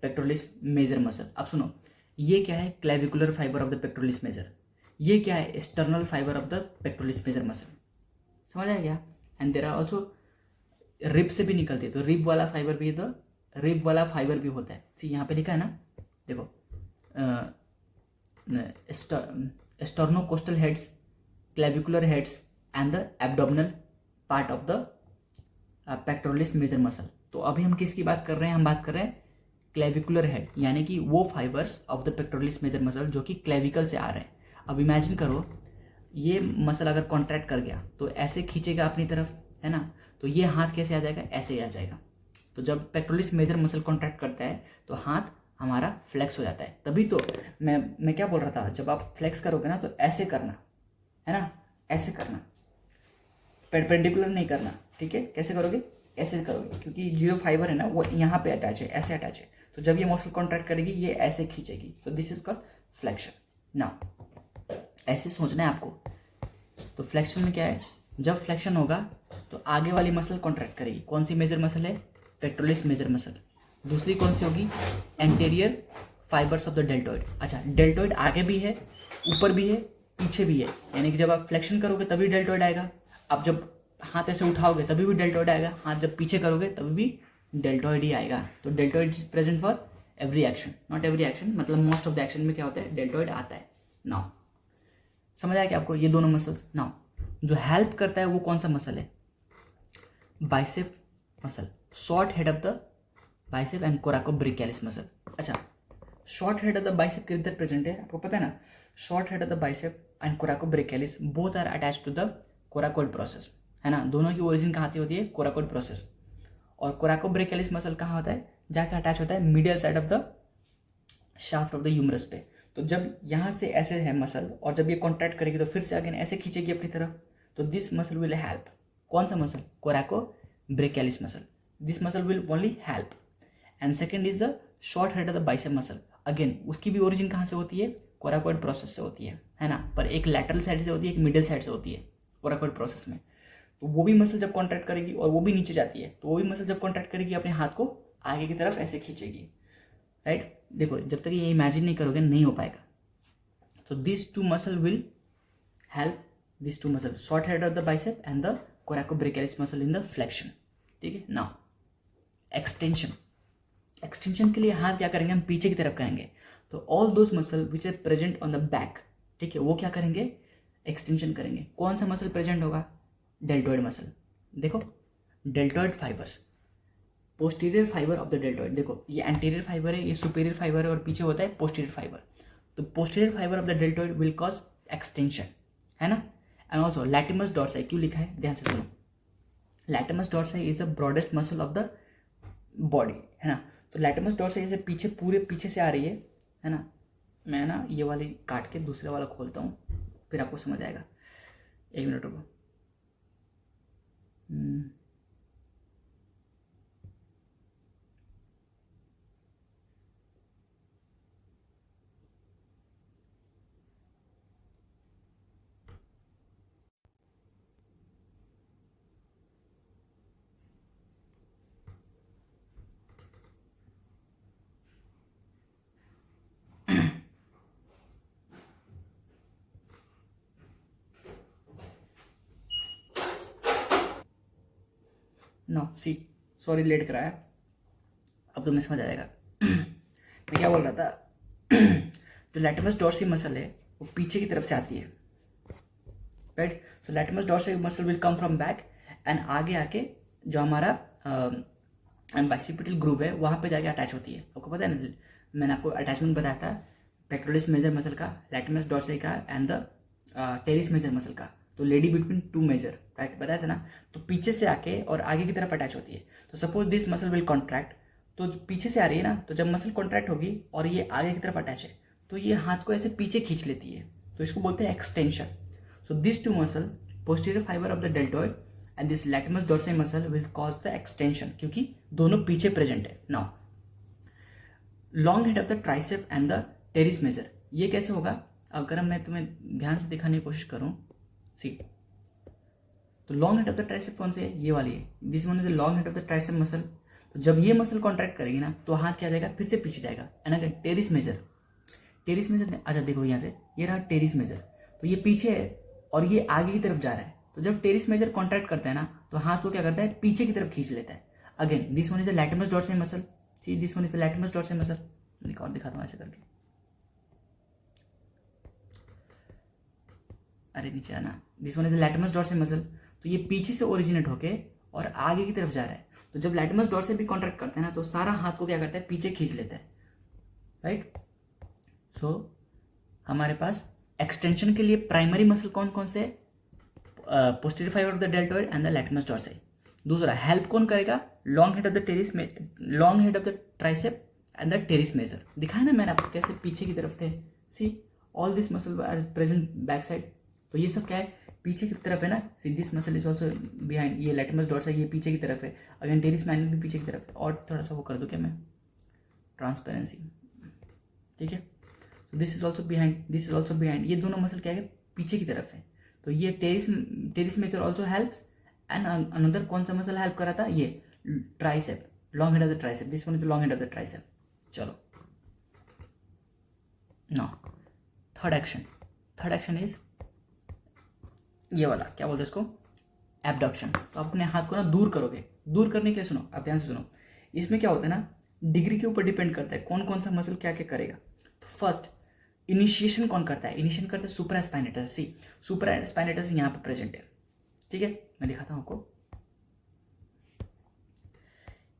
Pectoralis major muscle. अब सुनो, ये क्या है? Clavicular fibre of the pectoralis major. ये क्या है? External fibre of the pectoralis major muscle. समझ आया क्या? And there are also, rib से भी निकलती है, तो रिब वाला फाइबर भी, तो रिब वाला फाइबर भी होता है। सी, यहाँ पे लिखा है ना, देखो, sternocostal heads, clavicular heads and the abdominal part of the pectoralis major muscle. तो अभी हम किसकी बात कर रहे हैं? हम बात कर रहे हैं क्लेविकुलर हेड, यानी कि वो fibres of the pectoralis major muscle जो कि क्लेविकल से आ रहे हैं। अब इमेजिन करो, ये मसल अगर कॉन्ट्रैक्ट कर गया तो ऐसे खींचेगा अपनी तरफ, है ना, तो ये हाथ कैसे आ जाएगा? ऐसे ही आ जाएगा। तो जब पेक्टोरलिस मेजर मसल कॉन्ट्रैक्ट करता है तो हाथ हमारा फ्लेक्स हो जाता है। तभी तो मैं क्या बोल रहा था, जब आप फ्लेक्स करोगे ना तो ऐसे करना, है ना, ऐसे करना, परपेंडिकुलर नहीं करना, ठीक है? कैसे करोगे? ऐसे करोगे, क्योंकि जो फाइबर है ना वो यहाँ पे अटैच है, ऐसे अटैच है, तो जब ये मसल कॉन्ट्रैक्ट करेगी ये ऐसे खींचेगी, तो this is called flexion. Now ऐसे सोचना है आपको। तो फ्लेक्शन में क्या है? जब फ्लेक्शन होगा तो आगे वाली मसल कॉन्ट्रैक्ट करेगी। कौन सी मेजर मसल है? Pectoralis major muscle. दूसरी कौन सी होगी? Anterior fibres of the deltoid. अच्छा, डेल्टॉइड आगे भी है, ऊपर भी है, पीछे भी है, यानी कि जब आप फ्लेक्शन करोगे तभी डेल्टॉइड आएगा। आप जब हाथ ऐसे उठाओगे तभी भी डेल्टॉइड आएगा, हाथ जब पीछे करोगे तभी भी डेल्टॉइड ही आएगा। तो deltoid is present for every action, not every action, मतलब मोस्ट ऑफ द एक्शन में क्या होता है? डेल्टॉइड आता है। नाउ समझ आया कि आपको ये दोनों मसल? नाउ जो हेल्प करता है वो कौन सा मसल है? Bicep muscle, short head of the bicep and coracobrachialis muscle. अच्छा, short head of the bicep किधर प्रेजेंट है? आपको पता है ना, short head of the bicep and coracobrachialis both are attach to the coracoid process, है ना। दोनों की ओरिजिन कहाँ से होती है? Coracoid process. और कोराकोब्रेकियालिस मसल कहाँ होता है? जाके अटैच होता है medial side of the shaft of the humerus पे। तो जब यहाँ से ऐसे है मसल, और जब ये कॉन्ट्रैक्ट करेगी तो फिर से अगेन ऐसे खींचेगी अपनी तरफ, तो दिस मसल विल हेल्प। कौन सा muscle? Coracobrachialis muscle. This muscle will only help. And second is the short head of the bicep muscle. Again उसकी भी ओरिजिन कहाँ से होती है? कोराकोइड प्रोसेस से होती है ना, पर एक लैटरल साइड से होती है, एक मिडिल साइड से होती है कोराकोइड प्रोसेस में। तो वो भी मसल जब कॉन्ट्रैक्ट करेगी और वो भी नीचे जाती है, तो वो भी मसल जब कॉन्ट्रैक्ट करेगी अपने हाथ को आगे की तरफ ऐसे खींचेगी, राइट। देखो, जब तक ये इमेजिन नहीं करोगे नहीं हो पाएगा। तो this two muscle will help, this two muscle, short head of the bicep and the coracobrachialis muscle in the flexion, ठीक है। नाउ एक्सटेंशन, एक्सटेंशन के लिए हाथ क्या करेंगे? हम पीछे की तरफ करेंगे। तो all those muscle which are present on the back, ठीक है, वो क्या करेंगे? एक्सटेंशन करेंगे। कौन सा मसल प्रेजेंट होगा? Deltoid muscle. देखो, deltoid fibres, posterior fibre of the deltoid. देखो, ये एंटीरियर फाइबर है, ये सुपीरियर फाइबर है, और पीछे होता है पोस्टीरियर फाइबर। तो posterior fibre of the deltoid will cause extension, है ना। एंड ऑल्सो लैटिमस डॉर्साई, क्यों लिखा है ध्यान से सुनो। Latissimus dorsi is the broadest muscle of the body, है ना। तो लैटिमस डॉर्साई जैसे पीछे, पूरे पीछे से आ रही है ना। मैं ना ये वाली काट के दूसरे वाला खोलता हूँ, फिर आपको समझ आएगा। एक मिनट रुको। नो सी, सॉरी लेट कराया, अब तुम्हें समझ आ जाएगा। मैं क्या बोल रहा था? जो लैटिमस डॉर्सी मसल है वो पीछे की तरफ से आती है, right. So latissimus dorsi muscle will come from back and आगे आके जो हमारा बाइसिपिटल ग्रूव है वहाँ पे जाके अटैच होती है। आपको पता है ना, मैंने आपको अटैचमेंट बताया था पेक्टोरलिस मेजर मसल का, लैटिमस डॉर्सी का and the teres major muscle का, तो lady between two major, right, बताया था ना। तो पीछे से आके और आगे की तरफ अटैच होती है। तो suppose this muscle will contract, तो पीछे से आ रही है ना, तो जब मसल कॉन्ट्रैक्ट होगी और ये आगे की तरफ अटैच है तो ये हाथ को ऐसे पीछे खींच लेती है, तो इसको बोलते हैं extension. So this two muscle, posterior fibre of the deltoid and this latissimus dorsi muscle will cause the extension, क्योंकि दोनों पीछे प्रेजेंट है। Now long head of the tricep and the teres major, ये कैसे होगा अगर मैं तुम्हें ध्यान से दिखाने की कोशिश करूं, सी। तो long head of the tricep कौन से है, ये वाली है, this one is the long head of the tricep muscle. तो जब ये मसल कॉन्ट्रैक्ट करेगी ना तो हाथ क्या जाएगा, फिर से पीछे जाएगा। एंड अगर टेरिस मेजर, टेरिस मेजर, अच्छा देखो यहाँ से ये रहा टेरिस मेजर, तो ये पीछे है और ये आगे की तरफ जा रहा है। तो जब टेरिस मेजर कॉन्ट्रैक्ट करता है ना तो हाथ को क्या करता है, पीछे की तरफ खींच लेता है। Again this one is the latissimus dorsi muscle, see this one is the latissimus dorsi muscle. और दिखाता हूँ ऐसे करके, अरे नीचे आना, this one is the latissimus dorsi muscle. तो ये पीछे से ओरिजिनेट होके और आगे की तरफ जा रहा है। तो जब लैटिमस डॉर्सी भी कॉन्ट्रैक्ट करते हैं ना तो सारा हाथ को क्या करता है, पीछे खींच लेता है, राइट। सो हमारे पास एक्सटेंशन के लिए प्राइमरी मसल कौन कौन से, posterior fibre of the deltoid and the latissimus dorsi. दूसरा हेल्प कौन करेगा, long head of the teres में, long head of the tricep and the teres major. दिखाया ना मैंने आपको कैसे पीछे की तरफ थे, see all this muscle are present back side. तो ये सब क्या है, पीछे की तरफ है ना। See this muscle is also behind, ये लैटिमस डॉर्सी ये पीछे की तरफ है। अगेन टेरिस मैनल भी पीछे की तरफ है। और थोड़ा सा वो कर दूँ क्या मैं, ट्रांसपेरेंसी, ठीक है। This is also behind, this is also behind, ये दोनों मसल क्या है, पीछे की तरफ है। तो ये teres major also helps. And another कौन सा मसल हेल्प कर रहा था, ये tricep, long head of the tricep, this one is the long head of the tricep. चलो नाउ थर्ड एक्शन इज ये वाला, क्या बोलते हैं इसको, एब्डक्शन। तो आप अपने हाथ को ना दूर करोगे, दूर करने के लिए सुनो, आप ध्यान से सुनो। इसमें क्या होता है ना, डिग्री के ऊपर डिपेंड करता है कौन कौन सा मसल क्या क्या करेगा। तो फर्स्ट इनिशिएशन कौन करता है, इनिशिएशन करता है सुप्रा स्पाइनेटस। सी सुप्रा स्पाइनेटस यहाँ पे प्रेजेंट है, ठीक है, मैं दिखाता हूँ आपको।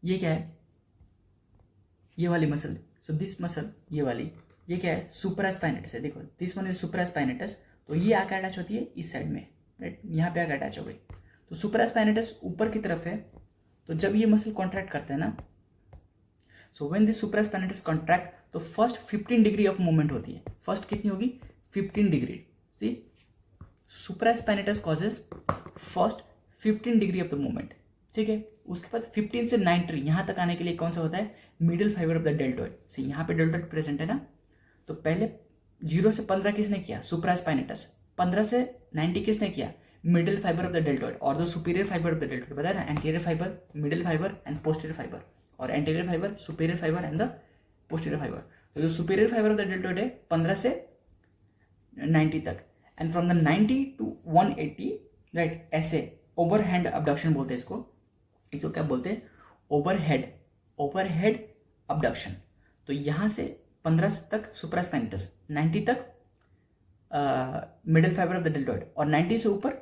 ये क्या है, ये वाली मसल, सो दिस मसल, ये वाली, ये क्या है, सुप्रा स्पाइनेटस है। देखो this one is supra spinatus. तो ये आकर अटैच होती है इस साइड में, राइट, यहाँ पे आकर अटैच हो गई। तो सुप्रा स्पाइनेटस ऊपर की तरफ है। तो जब ये मसल कॉन्ट्रैक्ट करते हैं ना, so when this supraspinatus contract, तो फर्स्ट 15 डिग्री ऑफ मूवमेंट होती है। फर्स्ट कितनी होगी, 15 degree. See supraspinatus causes first 15 degree of the movement, ठीक है। उसके बाद 15 से 90 यहाँ तक आने के लिए कौन सा होता है, middle fibre of the deltoid. See यहाँ पे डेल्टॉइड प्रेजेंट है ना। तो पहले 0 से 15 किसने किया, सुप्रा स्पाइनेटस। 15 से 90 किसने किया, middle fibre of the deltoid और the superior fibre of the deltoid. बताया ना, anterior fibre, middle fibre and posterior fibre, और anterior fibre, superior fibre and the posterior fibre. तो जो superior fibre of the deltoid है 15 से 90 तक, and from the 90 to 180, right, ऐसे ओवरहेड अबडक्शन बोलते हैं इसको। इसको क्या बोलते हैं, ओवरहेड अबडक्शन। तो यहाँ से 15 तक सुप्रा स्पाइनेटस, 90 तक middle fibre of the deltoid, और 90 से ऊपर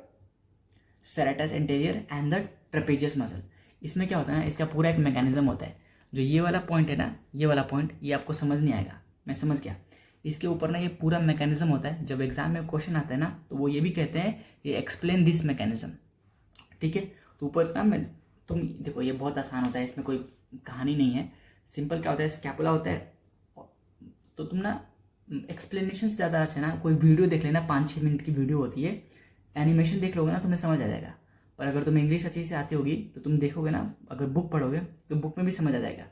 serratus anterior and the trapezius muscle. इसमें क्या होता है ना, इसका पूरा एक मैकेनिज्म होता है। जो ये वाला पॉइंट है ना, ये वाला पॉइंट, ये आपको समझ नहीं आएगा, मैं समझ गया। इसके ऊपर ना ये पूरा मैकेनिज्म होता है। जब एग्जाम में क्वेश्चन आता है ना तो वो ये भी कहते हैं ये एक्सप्लेन दिस मैकेनिज्म, ठीक है। तो ऊपर ना मैं, तुम देखो ये बहुत आसान होता है, इसमें कोई कहानी नहीं है। सिंपल क्या होता है, स्कैपुला होता है। तो तुम ना एक्सप्लेनेशन से ज़्यादा अच्छा ना कोई वीडियो देख लेना, 5-6 मिनट की वीडियो होती है, एनिमेशन देख लोगे ना तुम्हें समझ आ जाएगा। पर अगर तुम्हें इंग्लिश अच्छी से आती होगी तो तुम देखोगे ना, अगर बुक पढ़ोगे तो बुक में भी समझ आ जाएगा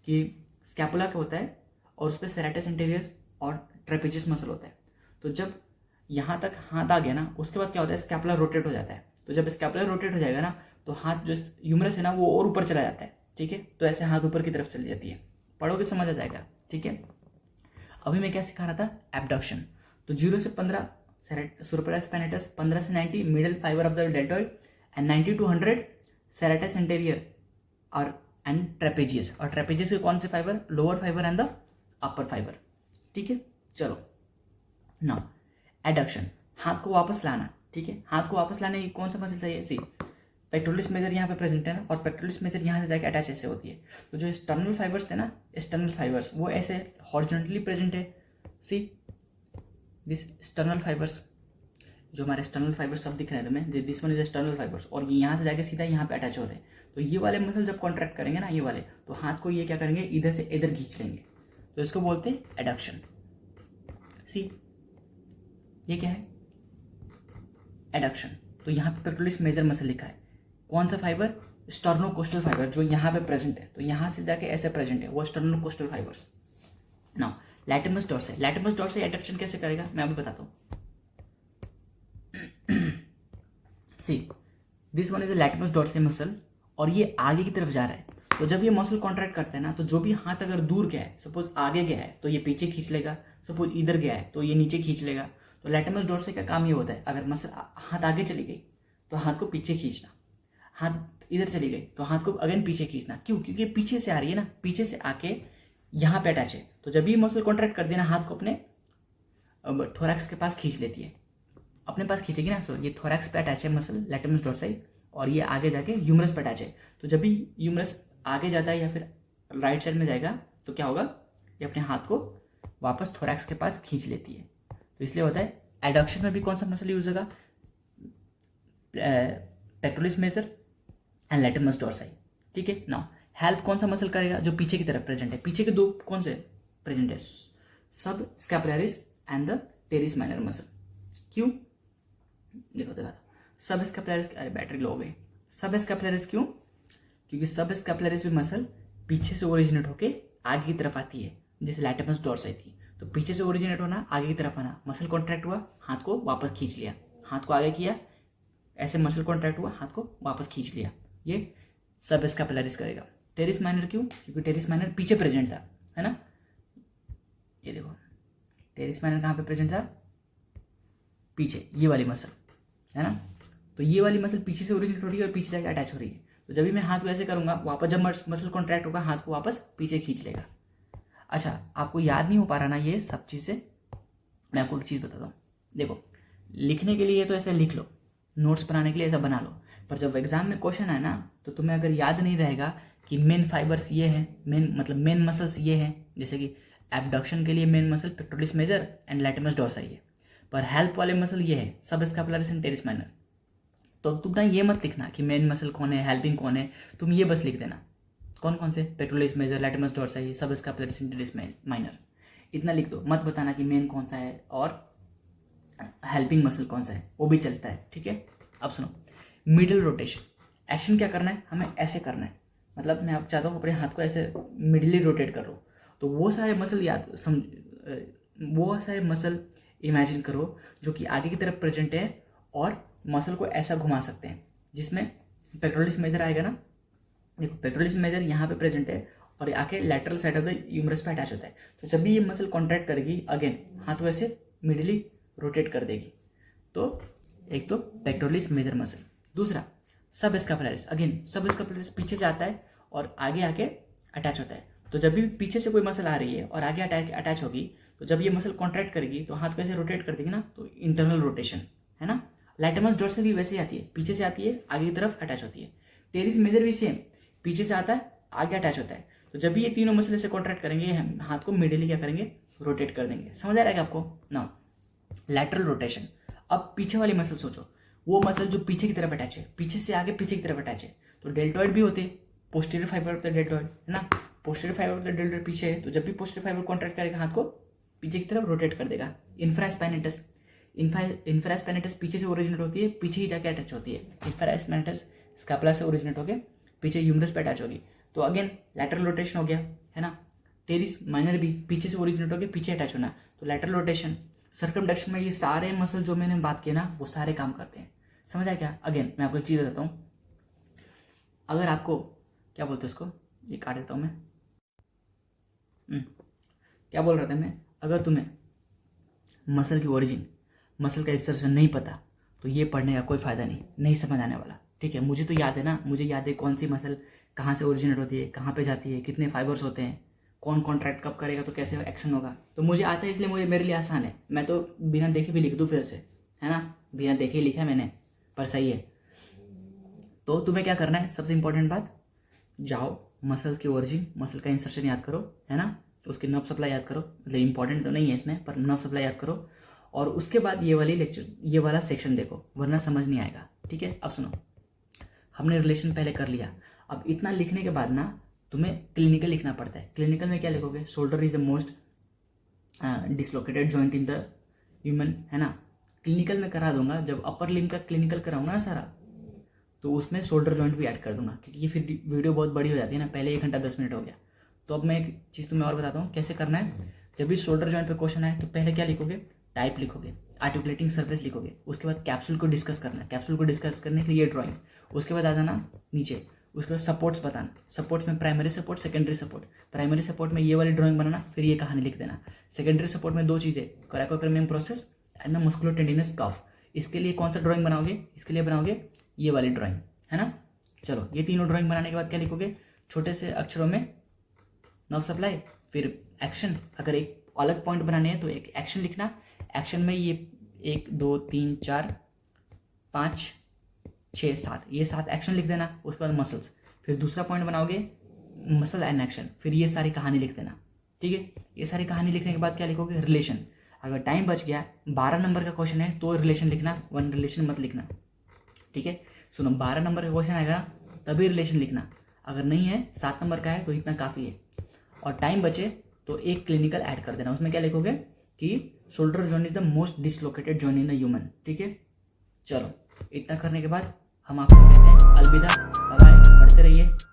कि स्कैपुला क्या होता है, और उस पर सेरेटस एंटीरियर और ट्रेपेजियस मसल होता है। तो जब यहाँ तक हाथ आ गया ना, उसके बाद क्या होता है, स्कैपुला रोटेट हो जाता है। तो जब स्कैपुला रोटेट हो जाएगा ना तो हाथ जो ह्यूमरस है ना वो और ऊपर चला जाता है, ठीक है। तो ऐसे हाथ ऊपर की तरफ चली जाती है, पढ़ोगे समझ आ जाएगा, ठीक है। अभी मैं क्या सिखा रहा था, एब्डक्शन। तो 0 से 15 सुप्रा स्पाइनेटस, 15 से 90 middle fibre of the deltoid, and 90 to 100 serratus anterior और एंड ट्रेपेजियस। और ट्रेपेजियस के कौन से fibre, lower fibre and the upper fibre, ठीक है, चलो ना एडक्शन, हाथ को वापस लाना, ठीक है, हाथ को वापस लाने की कौन सा मसल चाहिए, सी पेक्टोरलिस मेजर यहाँ पे प्रेजेंट है ना, और पेक्टोरलिस मेजर यहाँ से जाके अटैच ऐसे होती है, तो जो स्टर्नल फाइबर्स थे ना, स्टर्नल फाइबर्स वो ऐसे हॉरिजॉन्टली प्रेजेंट है, सी दिस स्टर्नल फाइबर्स, जो हमारे स्टर्नल फाइबर्स सब दिख रहे हैं तुम्हें, this one is sternal fibres, और ये यहाँ से जाके सीधा यहाँ पे अटैच हो रहे हैं, तो ये वाले मसल जब कॉन्ट्रैक्ट करेंगे ना, ये वाले, तो हाथ को ये क्या करेंगे, इधर से इधर खींच लेंगे, तो इसको बोलते हैं एडक्शन। सी ये क्या है, एडक्शन, तो यहाँ पे पेक्टोरलिस मेजर मसल लिखा है, कौन सा फाइबर, स्टर्नोकोस्टल फाइबर, जो यहाँ पे प्रेजेंट है, तो यहाँ से जाके ऐसे प्रेजेंट है, वो sternocostal fibres. Now latissimus dorsi, latissimus dorsi adduction कैसे करेगा मैं अभी बताता हूँ। See this one is latissimus dorsi muscle, और ये आगे की तरफ जा रहा है, तो जब ये मसल कॉन्ट्रैक्ट करते हैं ना, तो जो भी हाथ अगर दूर गया है, सपोज आगे गया है तो ये पीछे खींच लेगा, सपोज इधर गया है तो ये नीचे खींच लेगा, तो लैटिमस डॉर्सी का काम ये होता है, अगर मसल हाथ आगे चली गई तो हाथ को पीछे खींचना, हाथ इधर चली गई तो हाथ को अगेन पीछे खींचना, क्यों, क्योंकि पीछे से आ रही है ना, पीछे से आके यहाँ पे अटैच है, तो जब ये मसल कॉन्ट्रैक्ट कर देना, हाथ को अपने थोरैक्स के पास खींच लेती है, अपने पास खींचेगी ना, सो ये थोरैक्स पे अटैच है मसल लैटिमस डॉर्सी, और ये आगे जाके ह्यूमरस पे अटैच है, तो जब भी ह्यूमरस आगे जाता है या फिर राइट साइड में जाएगा तो क्या होगा, ये अपने हाथ को वापस थोरैक्स के पास खींच लेती है, तो इसलिए होता है एडक्शन में भी कौन सा मसल यूज होगा, pectoralis major and latissimus Dorsey, ठीक है। नाउ हेल्प कौन सा मसल करेगा, जो पीछे की तरफ प्रेजेंट है, पीछे के दो कौन से प्रेजेंट है, subscapularis and the teres minor muscle, क्यों, देखो सब स्कैपुलरिस, अरे बैटरी लो हो गई, सब स्कैपुलरिस क्यों, क्योंकि सब स्कैपुलरिस भी मसल पीछे से ओरिजिनेट होके आगे की तरफ आती है, जैसे लैटिमस डॉर्सी थी, तो पीछे से ओरिजिनेट होना, आगे की तरफ आना, मसल कॉन्ट्रैक्ट हुआ, हाथ को वापस खींच लिया, हाथ को आगे किया, ऐसे मसल कॉन्ट्रैक्ट हुआ, हाथ को वापस खींच लिया, ये सब स्कैपुलरिस करेगा। टेरिस माइनर क्यों, क्योंकि टेरिस माइनर पीछे प्रेजेंट था, है ना, ये देखो टेरिस माइनर कहाँ पे प्रेजेंट था, पीछे, ये वाली मसल है ना, तो ये वाली मसल पीछे से ओरिजिनेट हो रही है और पीछे जाके अटैच हो रही है, तो जब भी मैं हाथ को ऐसे करूंगा, वापस जब मसल कॉन्ट्रैक्ट होगा, हाथ को वापस पीछे खींच लेगा। अच्छा, आपको याद नहीं हो पा रहा ना ये सब चीज़ें, मैं आपको एक चीज़ बताता हूँ, देखो लिखने के लिए तो ऐसे लिख लो, नोट्स बनाने के लिए ऐसा बना लो, पर जब एग्जाम में क्वेश्चन है ना, तो तुम्हें अगर याद नहीं रहेगा कि मेन फाइबर्स ये हैं, मेन मतलब मेन मसल्स ये हैं, जैसे कि एबडक्शन के लिए main muscle pectoralis major and latissimus dorsi है, पर हेल्प वाले मसल ये है subscapularis and teres minor, तो तुम ना ये मत लिखना कि मेन मसल कौन है, हेल्पिंग कौन है, तुम ये बस लिख देना कौन कौन से, पेक्टोरलिस मेजर, लैटिमस डॉर्सी, सब स्कैपुलरिस एंड टेरिस माइनर, इतना लिख दो, मत बताना कि मेन कौन सा है और हेल्पिंग मसल कौन सा है, वो भी चलता है, ठीक है। अब सुनो, मिडल रोटेशन, एक्शन क्या करना है, हमें ऐसे करना है, मतलब मैं आप चाहता हूँ अपने हाथ को ऐसे मिडली रोटेट करो, तो वो सारे मसल वो सारे मसल इमेजिन करो जो कि आगे की तरफ प्रेजेंट है और मसल को ऐसा घुमा सकते हैं, जिसमें पेक्टोरलिस मेजर आएगा ना, देखो पेक्टोरलिस मेजर यहाँ पे प्रेजेंट है और आके lateral side of the humerus पे अटैच होता है, तो जब भी ये मसल कॉन्ट्रैक्ट करेगी, अगेन हाथ को ऐसे मिडली रोटेट कर देगी, तो एक तो पेक्टोरलिस मेजर मसल, दूसरा सब स्कैपुलरिस, अगेन सब स्कैपुलरिस पीछे से आता है और आगे आके अटैच होता है, तो जब भी पीछे से कोई मसल आ रही है और आगे अटैच होगी, तो जब ये मसल कॉन्ट्रैक्ट करेगी तो हाथ को ऐसे रोटेट कर देगी ना, तो इंटरनल रोटेशन है ना। लैटिमस डॉर्सी भी वैसे ही आती है, पीछे से आती है, आगे की तरफ अटैच होती है। टेरिस मेजर भी सेम, पीछे से आता है, आगे अटैच होता है, तो जब भी ये तीनों मसल से कॉन्ट्रैक्ट करेंगे, हम हाथ को मिडली क्या करेंगे, रोटेट कर देंगे। समझ आ रहा है आपको ना, लैटरल रोटेशन। अब पीछे वाली मसल सोचो, वो मसल जो पीछे की तरफ अटैच है, पीछे से आगे पीछे की तरफ अटैच है, तो डेल्टॉइड भी होते हैं, posterior fibre of the deltoid है ना, posterior fibre of the deltoid पीछे है, तो जब भी पोस्टीरियर फाइबर कॉन्ट्रैक्ट करेगा, हाथ को पीछे की तरफ रोटेट कर देगा। इन्फ्रास्पाइनेटस, इन्फ्रास्पाइनेटस पीछे से ओरिजिनेट होती है, पीछे ही जाके अटैच होती है। इन्फ्रास्पाइनेटस स्कैपुला से ओरिजिनेट होकर पीछे ह्यूमरस पे अटैच होगी, तो अगेन लैटरल रोटेशन हो गया है ना। टेरिस माइनर भी पीछे से ओरिजिनेट होकर पीछे अटैच होना, तो लैटरल रोटेशन। सर्कमडक्शन में ये सारे मसल जो मैंने बात किया ना, वो सारे काम करते हैं। समझ आया क्या? अगेन मैं आपको एक चीज़ बताता हूँ, अगर आपको क्या बोलते हैं उसको, ये काट देता हूँ मैं, क्या बोल रहा था मैं, अगर तुम्हें मसल की ओरिजिन, मसल का एक्सर्शन नहीं पता, तो ये पढ़ने का कोई फ़ायदा नहीं समझ आने वाला। ठीक है, मुझे तो याद है ना, मुझे याद है कौन सी मसल कहाँ से ओरिजिनेट होती है, कहाँ पे जाती है, कितने फाइबर्स होते हैं, कौन कॉन्ट्रैक्ट कब करेगा तो कैसे एक्शन होगा। तो मुझे आता है इसलिए मुझे मेरे लिए आसान है, मैं तो बिना देखे भी लिख दूँ फिर से, है ना, बिना देखे ही लिखा है मैंने, पर सही है। तो तुम्हें क्या करना है, सबसे इंपॉर्टेंट बात, जाओ मसल की ओरिजिन, मसल का इंसर्शन याद करो, है ना, उसकी नर्व सप्लाई याद करो, मतलब इंपॉर्टेंट तो नहीं है इसमें पर नर्व सप्लाई याद करो, और उसके बाद ये वाली लेक्चर, ये वाला सेक्शन देखो, वरना समझ नहीं आएगा। ठीक है, अब सुनो, हमने रिलेशन पहले कर लिया, अब इतना लिखने के बाद ना तुम्हें क्लिनिकल लिखना पड़ता है। क्लिनिकल में क्या लिखोगे, shoulder is the most dislocated joint in the human, है ना। क्लिनिकल में करा दूंगा, जब अपर लिम्ब का क्लिनिकल कराऊंगा ना सारा, तो उसमें शोल्डर जॉइंट भी ऐड कर दूंगा, क्योंकि ये फिर वीडियो बहुत बड़ी हो जाती है ना, पहले 1 घंटा 10 मिनट हो गया। तो अब मैं एक चीज़ तुम्हें और बताता हूँ कैसे करना है। जब भी शोल्डर जॉइंट पे क्वेश्चन आए तो पहले क्या लिखोगे, टाइप लिखोगे, आर्टिकुलेटिंग सर्फेस लिखोगे, उसके बाद कैप्सूल को डिस्कस करना है, कैप्सूल को डिस्कस करने के लिए ये ड्राइंग, उसके बाद आ जाना नीचे, उसके बाद सपोर्ट्स बताना, सपोर्ट्स में primary support, secondary support, primary support में ये वाली ड्राइंग बनाना, फिर ये कहानी लिख देना। सेकेंडरी सपोर्ट में 2 चीज़ें, कोरेकोक्रैनियम प्रोसेस एंड मस्कुलो टेंडिनस कफ। इसके लिए कौन सा ड्राइंग बनाओगे, इसके लिए बनाओगे ये वाली ड्राइंग, है ना। चलो, ये तीनों ड्राइंग बनाने के बाद क्या लिखोगे, छोटे से अक्षरों में नर्व सप्लाई, फिर एक्शन, अगर एक अलग पॉइंट बनाने हैं तो एक एक्शन लिखना, एक्शन में ये 1 2 3 4 5 6 7, ये 7 एक्शन लिख देना। उसके बाद मसल्स, फिर दूसरा पॉइंट बनाओगे मसल एंड एक्शन, फिर ये सारी कहानी लिख देना। ठीक है, ये सारी कहानी लिखने के बाद क्या लिखोगे, रिलेशन। अगर टाइम बच गया, 12 नंबर का क्वेश्चन है तो रिलेशन लिखना, 1 रिलेशन मत लिखना। ठीक है, सुनो, 12 नंबर का क्वेश्चन आएगा तभी रिलेशन लिखना, अगर नहीं है 7 नंबर का है तो इतना काफ़ी है। और टाइम बचे तो एक क्लिनिकल ऐड कर देना, उसमें क्या लिखोगे कि shoulder joint is the most dislocated joint in the human. ठीक है, चलो, इतना करने के बाद हम आपसे कहते हैं अलविदा, बाय बाय, पढ़ते रहिए।